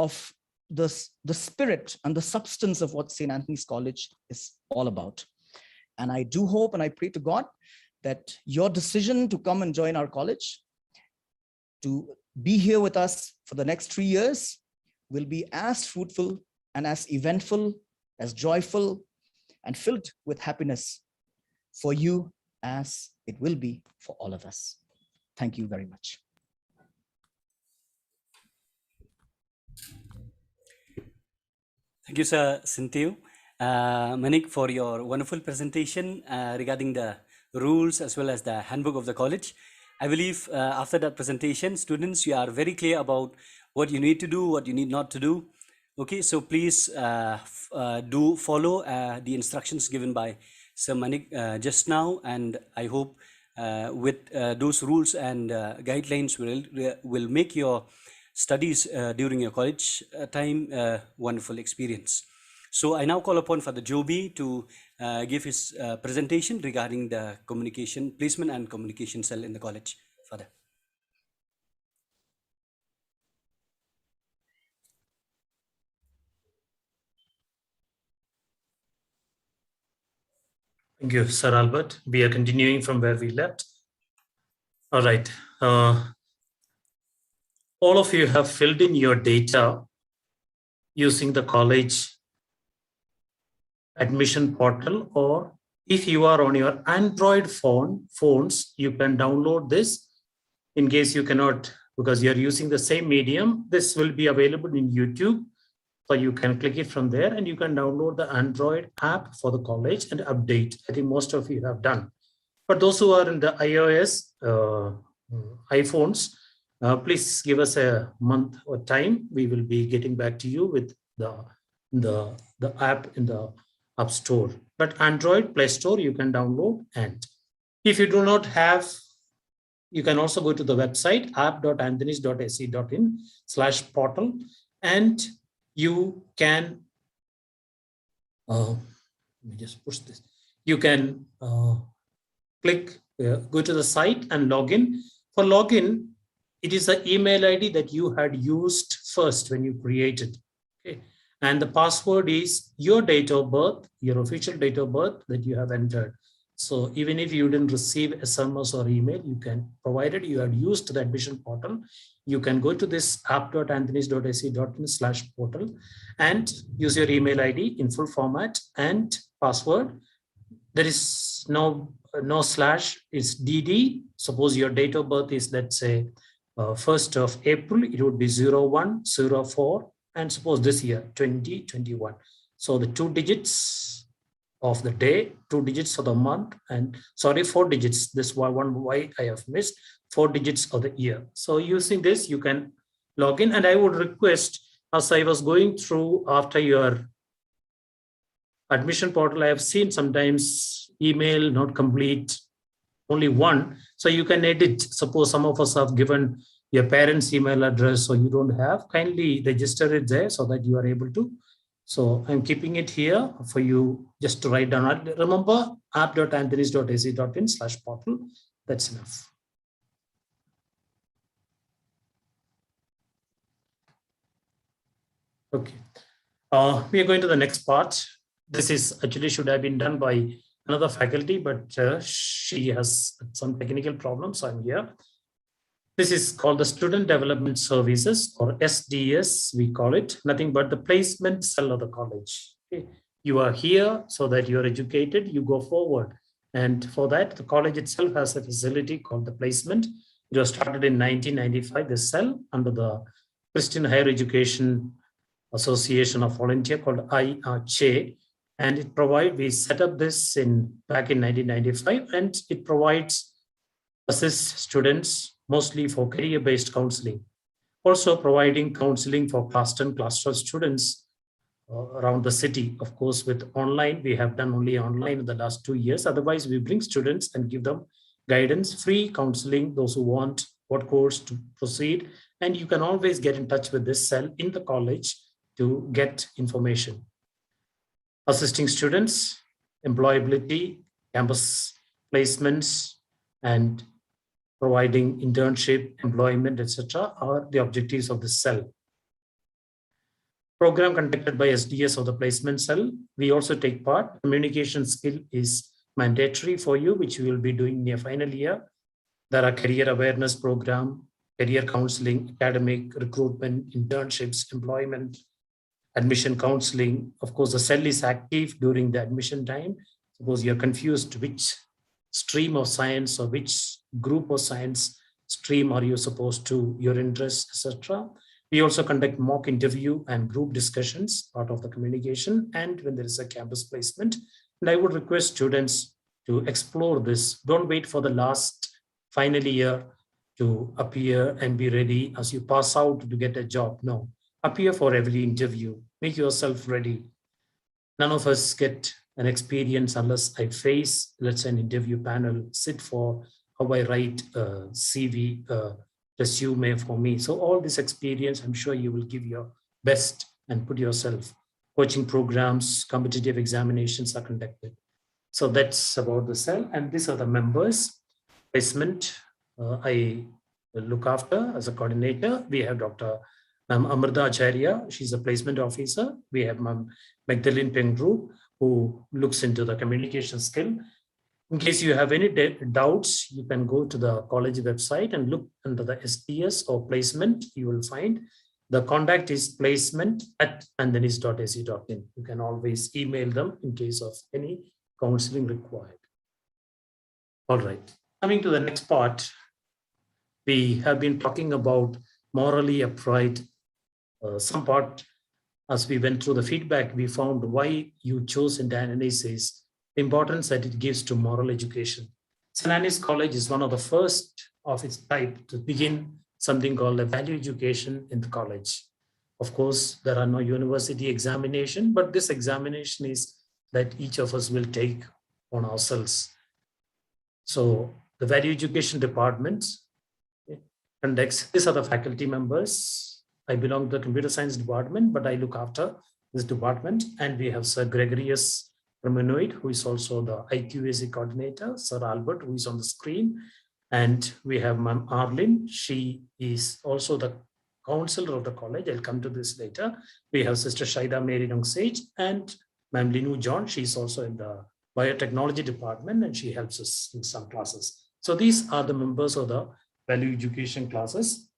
of the spirit and the substance of what St. Anthony's College is all about. And I do hope and I pray to God that your decision to come and join our college, to be here with us for the next 3 years, will be as fruitful and as eventful, as joyful, and filled with happiness for you as it will be for all of us. Thank you very much. Thank you, Sir Cynthia. Manik, for your wonderful presentation regarding the rules as well as the handbook of the college. I believe after that presentation, students, you are very clear about what you need to do, what you need not to do. Okay, so please do follow the instructions given by Sir Manik just now, and I hope with those rules and guidelines will make your studies during your college time wonderful experience. So I now call upon Father Joby to give his presentation regarding the communication placement and communication cell in the college. Father. Thank you, Sir Albert. We are continuing from where we left. All right. All of you have filled in your data using the college admission portal, or if you are on your Android phones, you can download this. In case you cannot, because you're using the same medium, this will be available in YouTube. So you can click it from there and you can download the Android app for the college and update. I think most of you have done. But those who are in the iOS iPhones, please give us a month or time. We will be getting back to you with the app in the App Store. But Android Play Store, you can download. And if you do not have, you can also go to the website app.anthonys.ac.in/portal, and you can, let me just push this. You can click, go to the site and log in. For login, it is the email ID that you had used first when you created. Okay. And the password is your date of birth, your official date of birth that you have entered. So even if you didn't receive SMS or email, you can, provided you have used the admission portal, you can go to this app.anthonys.ac.in/portal and use your email ID in full format and password. There is no slash, it's DD. Suppose your date of birth is, let's say, 1st of April, it would be 0104, and suppose this year, 2021. So the 2 digits of the day, 2 digits of the month, and sorry, 4 digits. This one why I have missed 4 digits of the year. So using this, you can log in. And I would request, as I was going through after your admission portal, I have seen sometimes email not complete, only one. So you can edit. Suppose some of us have given your parents' email address, so you don't have, kindly register it there so that you are able to. So I'm keeping it here for you just to write down. Remember, app.anthonys.ac.in/portal. That's enough. Okay. We are going to the next part. This is actually should have been done by another faculty, but she has some technical problems, so I'm here. This is called the Student Development Services, or SDS, we call it, nothing but the placement cell of the college. Okay. You are here so that you are educated, you go forward. And for that, the college itself has a facility called the placement. It was started in 1995, this cell under the Christian Higher Education Association of Volunteer called IRCHE. And it we set up this back in 1995, and it provides, assists students mostly for career-based counseling. Also providing counseling for class 10, class 12 students around the city. Of course, with online, we have done only online in the last 2 years. Otherwise, we bring students and give them guidance, free counseling, those who want what course to proceed. And you can always get in touch with this cell in the college to get information. Assisting students, employability, campus placements, and providing internship, employment, etc., are the objectives of this cell. Program conducted by SDS of the placement cell. We also take part. Communication skill is mandatory for you, which you will be doing in your final year. There are career awareness program, career counseling, academic, recruitment, internships, employment, admission counseling. Of course, the cell is active during the admission time. Suppose you're confused which stream of science or which group of science stream are you supposed to, your interests, etc. We also conduct mock interview and group discussions, part of the communication, and when there is a campus placement. And I would request students to explore this. Don't wait for the last final year to appear and be ready as you pass out to get a job. No, appear for every interview. Make yourself ready. None of us get an experience unless I face, let's say, an interview panel, sit for how I write a CV, resume for me. So all this experience, I'm sure you will give your best and put yourself. Coaching programs, competitive examinations are conducted. So that's about the cell. And these are the members. Placement, I look after as a coordinator. We have Dr. Amrita Acharya, she's a placement officer. We have Magdalene Pengru, who looks into the communication skill. In case you have any doubts, you can go to the college website and look under the SDS or placement. You will find the contact is placement@andanis.ac.in. You can always email them in case of any counseling required. All right, coming to the next part, we have been talking about morally upright. Some part, as we went through the feedback, we found why you chose St. Anthony's is the importance that it gives to moral education. St. Anthony's College is one of the first of its type to begin something called a value education in the college. Of course, there are no university examination, but this examination is that each of us will take on ourselves. So the value education department conducts, these are the faculty members. I belong to the computer science department, but I look after this department. And we have Sir Gregorius Romanoid, who is also the IQAC coordinator, Sir Albert, who is on the screen. And we have Ma'am Arlene. She is also the counselor of the college. I'll come to this later. We have Sister Shaida Mary Nongsage and Ma'am Linu John. She's also in the biotechnology department and she helps us in some classes. So these are the members of the value education classes.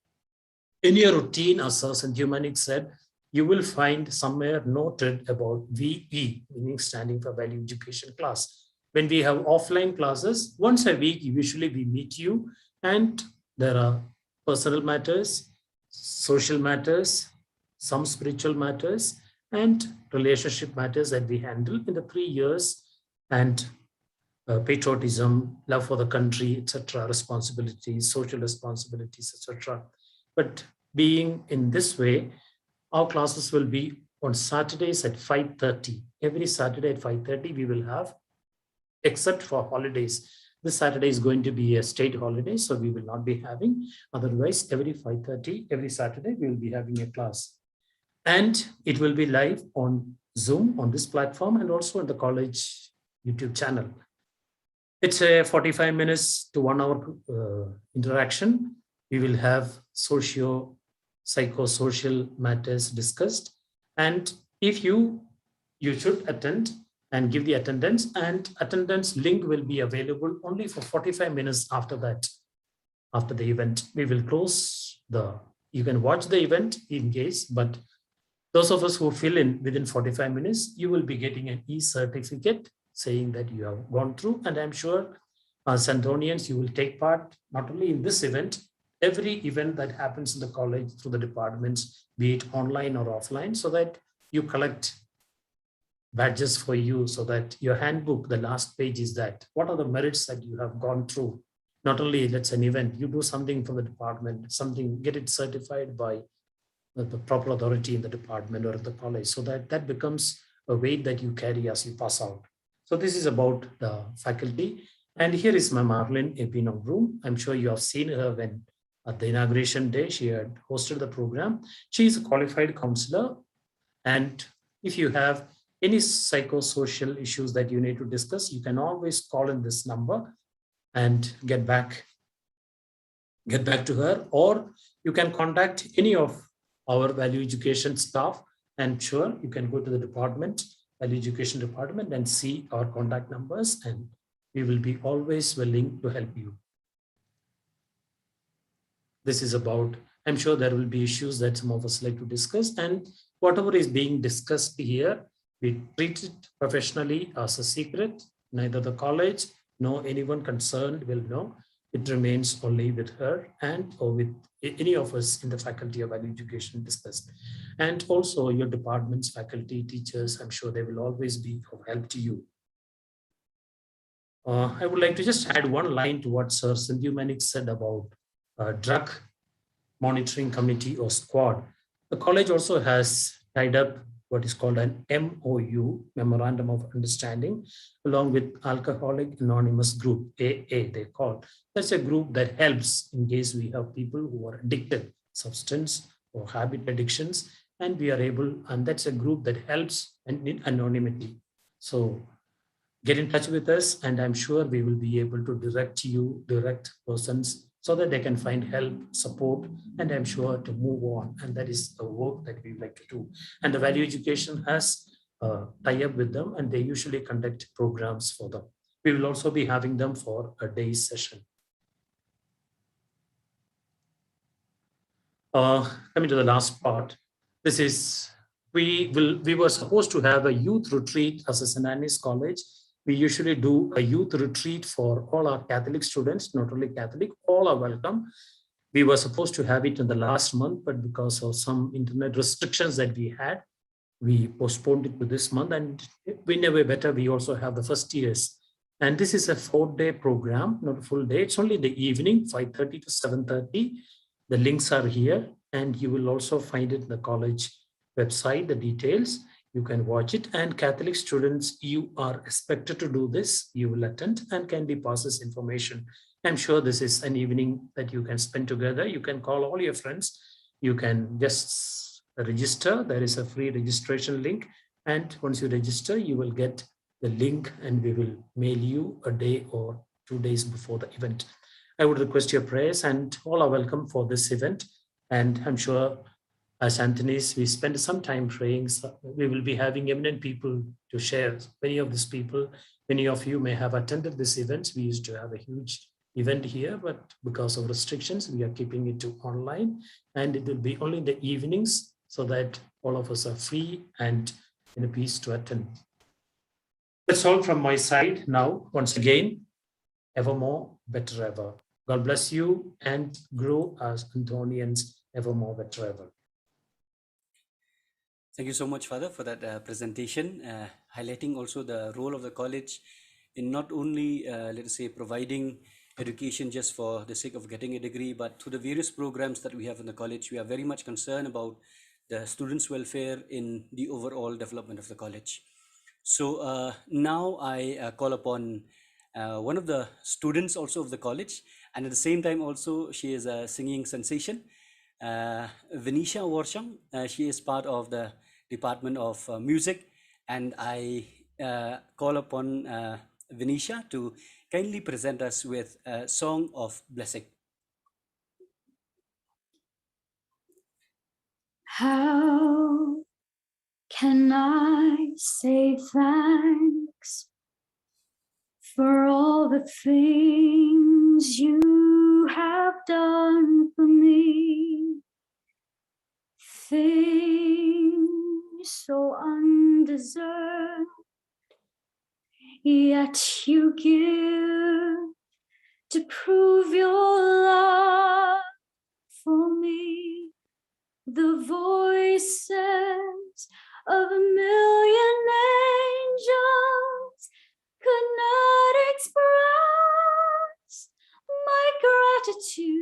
In your routine, as Sir Sanjumanik said, you will find somewhere noted about VE, meaning standing for value education class. When we have offline classes, once a week, usually we meet you and there are personal matters, social matters, some spiritual matters, and relationship matters that we handle in the 3 years, and patriotism, love for the country, etc., responsibilities, social responsibilities, etc. But being in this way, our classes will be on Saturdays at 5:30. Every Saturday at 5:30 we will have, except for holidays. This Saturday is going to be a state holiday, so we will not be having. Otherwise, every 5:30, every Saturday, we will be having a class. And it will be live on Zoom, on this platform, and also on the college YouTube channel. It's a 45 minutes to 1 hour interaction. We will have psychosocial matters discussed. And if you should attend and give the attendance, and attendance link will be available only for 45 minutes after that. After the event, we will close you can watch the event in case, but those of us who fill in within 45 minutes, you will be getting an e-certificate saying that you have gone through. And I'm sure as Santonians, you will take part not only in this event, every event that happens in the college through the departments, be it online or offline, so that you collect badges for you, so that your handbook, the last page is that, what are the merits that you have gone through? Not only that's an event, you do something for the department, something, get it certified by the proper authority in the department or the college, so that becomes a weight that you carry as you pass out. So this is about the faculty. And here is Ma'am Arlene Epinogru. I'm sure you have seen her when at the inauguration day, she had hosted the program. She is a qualified counselor. And if you have any psychosocial issues that you need to discuss, you can always call in this number and get back to her, or you can contact any of our value education staff And sure, you can go to the department, value education department, and see our contact numbers, and we will be always willing to help you. This is about, I'm sure there will be issues that some of us like to discuss, and whatever is being discussed here, we treat it professionally as a secret. Neither the college nor anyone concerned will know. It remains only with her and or with any of us in the faculty of value education discussed. And also your department's faculty, teachers, I'm sure they will always be of help to you. I would like to just add one line to what Sir Sindhu Manik said about drug monitoring committee or squad. The college also has tied up what is called an MOU, Memorandum of Understanding, along with Alcoholic Anonymous Group, AA they call. That's a group that helps in case we have people who are addicted, substance or habit addictions, and we are able, and that's a group that helps in anonymity. So get in touch with us, and I'm sure we will be able to direct persons so that they can find help, support, and I'm sure to move on. And that is the work that we like to do. And the value education has tie up with them, and they usually conduct programs for them. We will also be having them for a day's session. Coming to the last part, this is, we were supposed to have a youth retreat as a St. Anne's College. We usually do a youth retreat for all our Catholic students, not only Catholic, all are welcome. We were supposed to have it in the last month, but because of some internet restrictions that we had, we postponed it to this month, and we never better, we also have the first years. And this is a 4-day program, not a full day. It's only the evening, 5:30 to 7:30. The links are here, and you will also find it in the college website, the details. You can watch it. And Catholic students, you are expected to do this. You will attend and can be passed this information. I'm sure this is an evening that you can spend together. You can call all your friends. You can just register. There is a free registration link. And once you register, you will get the link, and we will mail you a day or 2 days before the event. I would request your prayers, and all are welcome for this event. And I'm sure as Anthony's, we spend some time praying. So we will be having eminent people to share. Many of these people, many of you may have attended this event. We used to have a huge event here, but because of restrictions, we are keeping it to online, and it will be only in the evenings so that all of us are free and in a peace to attend. That's all from my side. Now, once again, evermore, better ever. God bless you and grow as Antonians evermore, better ever. Thank you so much, Father, for that presentation, highlighting also the role of the college in not only, let us say, providing education just for the sake of getting a degree, but through the various programs that we have in the college, we are very much concerned about the students' welfare in the overall development of the college. So now I call upon one of the students also of the college, and at the same time also she is a singing sensation, Venetia Warsham. She is part of the Department of Music, and I call upon Venetia to kindly present us with a song of blessing. How can I say thanks for all the things you have done for me? Things so undeserved, yet you give to prove your love for me. The voices of a million angels could not express my gratitude.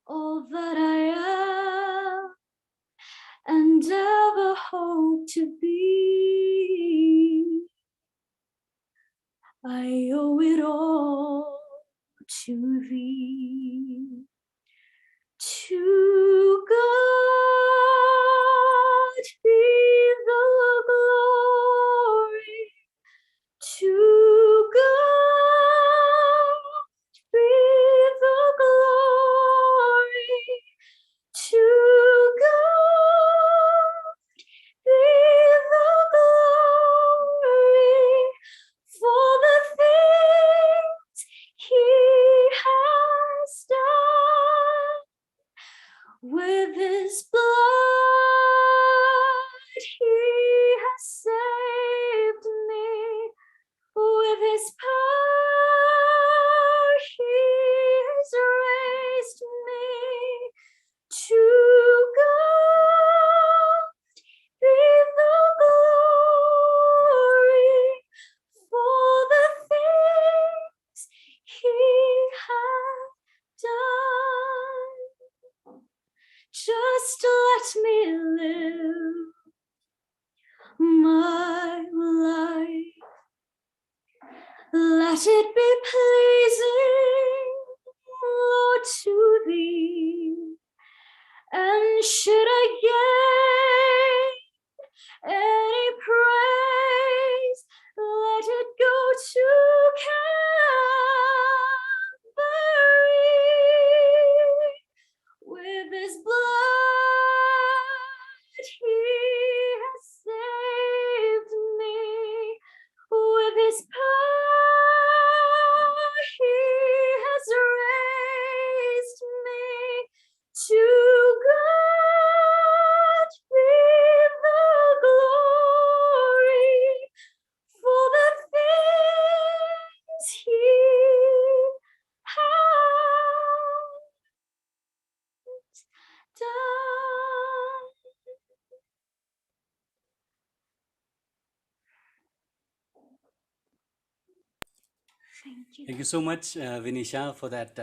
All that I am and ever hope to be, I owe it all to thee. To God be the glory. To God be the glory. To God just let me live my life. Let it be pleasing, Lord, to thee. And should I gain any praise, let it go to Calvary. With his blood he has saved me. With his power he has raised me. To God be the glory for the things he has done. Thank you. Thank you so much, Vinisha, for that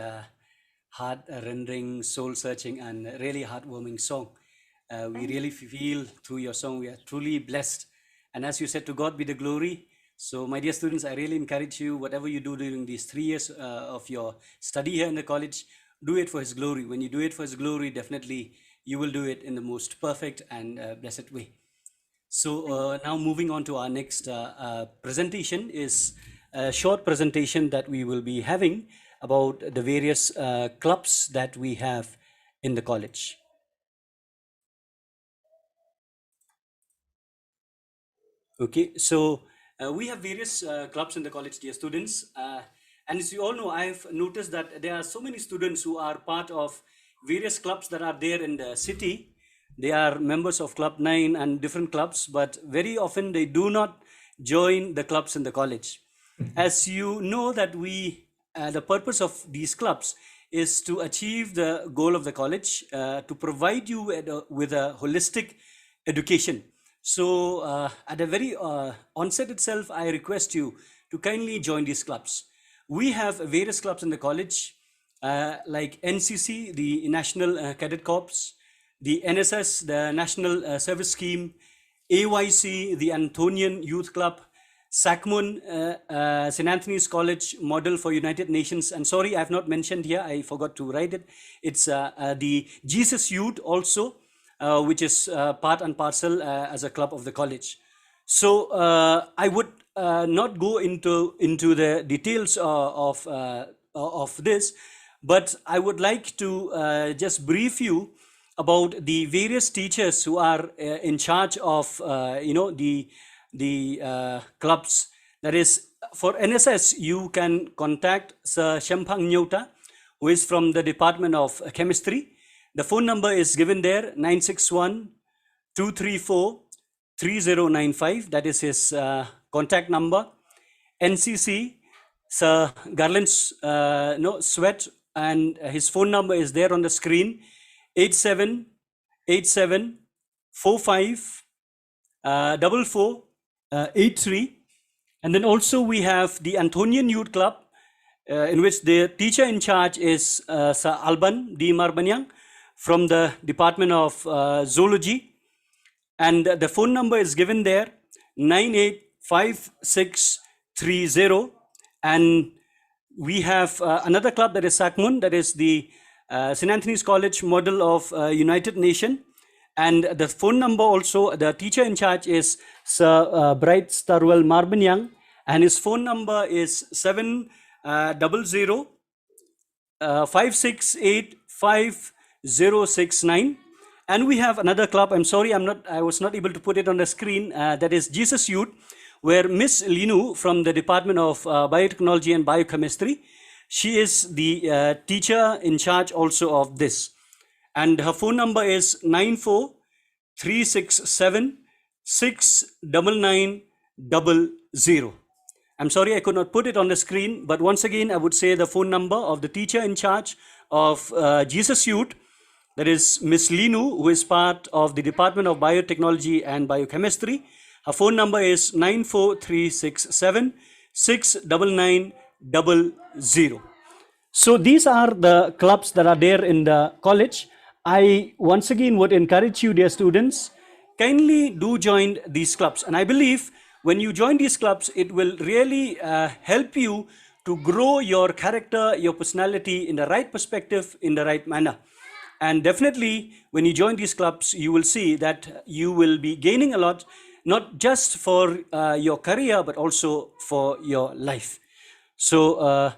heart-rending, soul-searching, and really heartwarming song. We really feel through your song we are truly blessed. And as you said, to God be the glory. So, my dear students, I really encourage you, whatever you do during these 3 years of your study here in the college, do it for His glory. When you do it for His glory, definitely you will do it in the most perfect and blessed way. So now moving on to our next presentation is a short presentation that we will be having about the various clubs that we have in the college. Okay, so we have various clubs in the college, dear students. And as you all know, I've noticed that there are so many students who are part of various clubs that are there in the city. They are members of Club 9 and different clubs, but very often they do not join the clubs in the college. As you know that the purpose of these clubs is to achieve the goal of the college, to provide you with a holistic education. So at the very onset itself, I request you to kindly join these clubs. We have various clubs in the college, like NCC, the National Cadet Corps, the NSS, the National Service Scheme, AYC, the Antonian Youth Club, SACMUN, St. Anthony's College Model for United Nations. And sorry, I have not mentioned here, I forgot to write it. It's the Jesus Youth also, which is part and parcel as a club of the college. So I would not go into the details of this, but I would like to just brief you about the various teachers who are in charge of the clubs. That is, for NSS, you can contact Sir Shempang Nyota, who is from the Department of Chemistry. The phone number is given there, 961-234-3095. That is his contact number. NCC, Sir Garland Sweat, and his phone number is there on the screen, 8787454483. And then also we have the Antonian Youth Club, in which the teacher in charge is Sir Alban D. Marbanyang from the Department of Zoology. And the phone number is given there, 985630. And we have another club, that is SACMUN, that is the St. Anthony's College Model of United Nations. And the phone number also, the teacher in charge is Sir Bright Starwell Marbanyang, and his phone number is 700-568-5069. And we have another club, I'm sorry, I was not able to put it on the screen, that is Jesus Youth, where Miss Linu from the Department of Biotechnology and Biochemistry, she is the teacher in charge also of this. And her phone number is 94-367-69900. I'm sorry I could not put it on the screen, but once again, I would say the phone number of the teacher in charge of Jesus Youth, that is Miss Linu, who is part of the Department of Biotechnology and Biochemistry. Her phone number is 94367-69900. So these are the clubs that are there in the college. I once again would encourage you, dear students, kindly do join these clubs. And I believe when you join these clubs, it will really help you to grow your character, your personality in the right perspective, in the right manner. And definitely, when you join these clubs, you will see that you will be gaining a lot, not just for your career, but also for your life. So,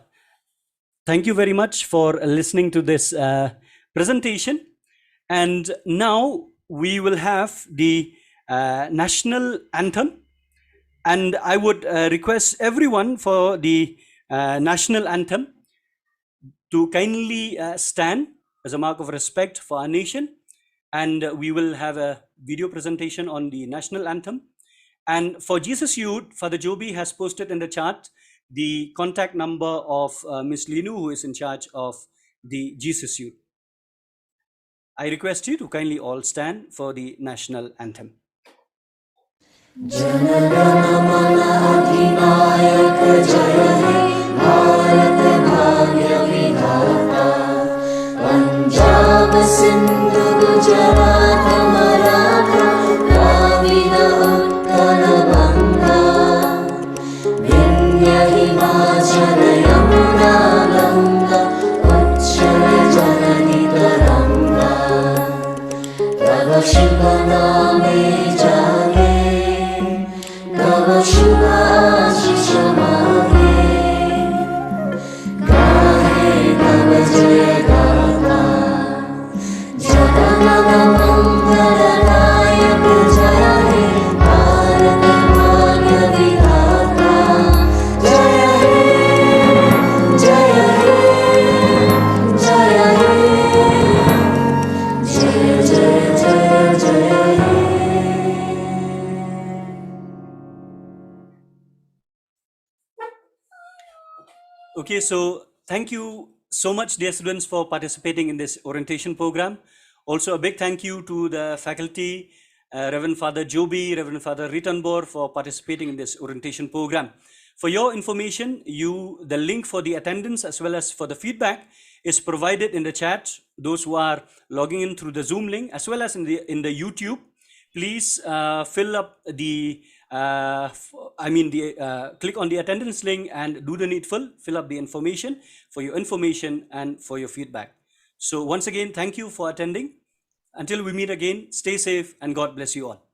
thank you very much for listening to this presentation. And now we will have the national anthem. And I would request everyone for the national anthem to kindly stand as a mark of respect for our nation. And we will have a video presentation on the national anthem. And for Jesus Youth, Father Joby has posted in the chat the contact number of Miss Linu, who is in charge of the Jesus Youth. I request you to kindly all stand for the national anthem. Punjab Sindhu Gujarat Maratha Dravid Utkal बंगा विंध्य हिमाचल यमुना गंगा उच्चल जननी तरंगा तव शुभ नामे जागे तव शुभ आशीष मांगे गाहे तव जय गाथा जगन्नाथ मंगलदायक जय हे भारत भाग्य विधाता जय हे जय हे जय हे जय जय जय जय हे Okay, so thank you so much, dear students, for participating in this orientation program. Also, a big thank you to the faculty, Reverend Father Joby, Reverend Father Ritanbor, for participating in this orientation program. For your information, the link for the attendance as well as for the feedback is provided in the chat. Those who are logging in through the Zoom link as well as in the YouTube, please fill up the click on the attendance link and do the needful, fill up the information for your information and for your feedback. So once again, thank you for attending. Until we meet again, stay safe and God bless you all.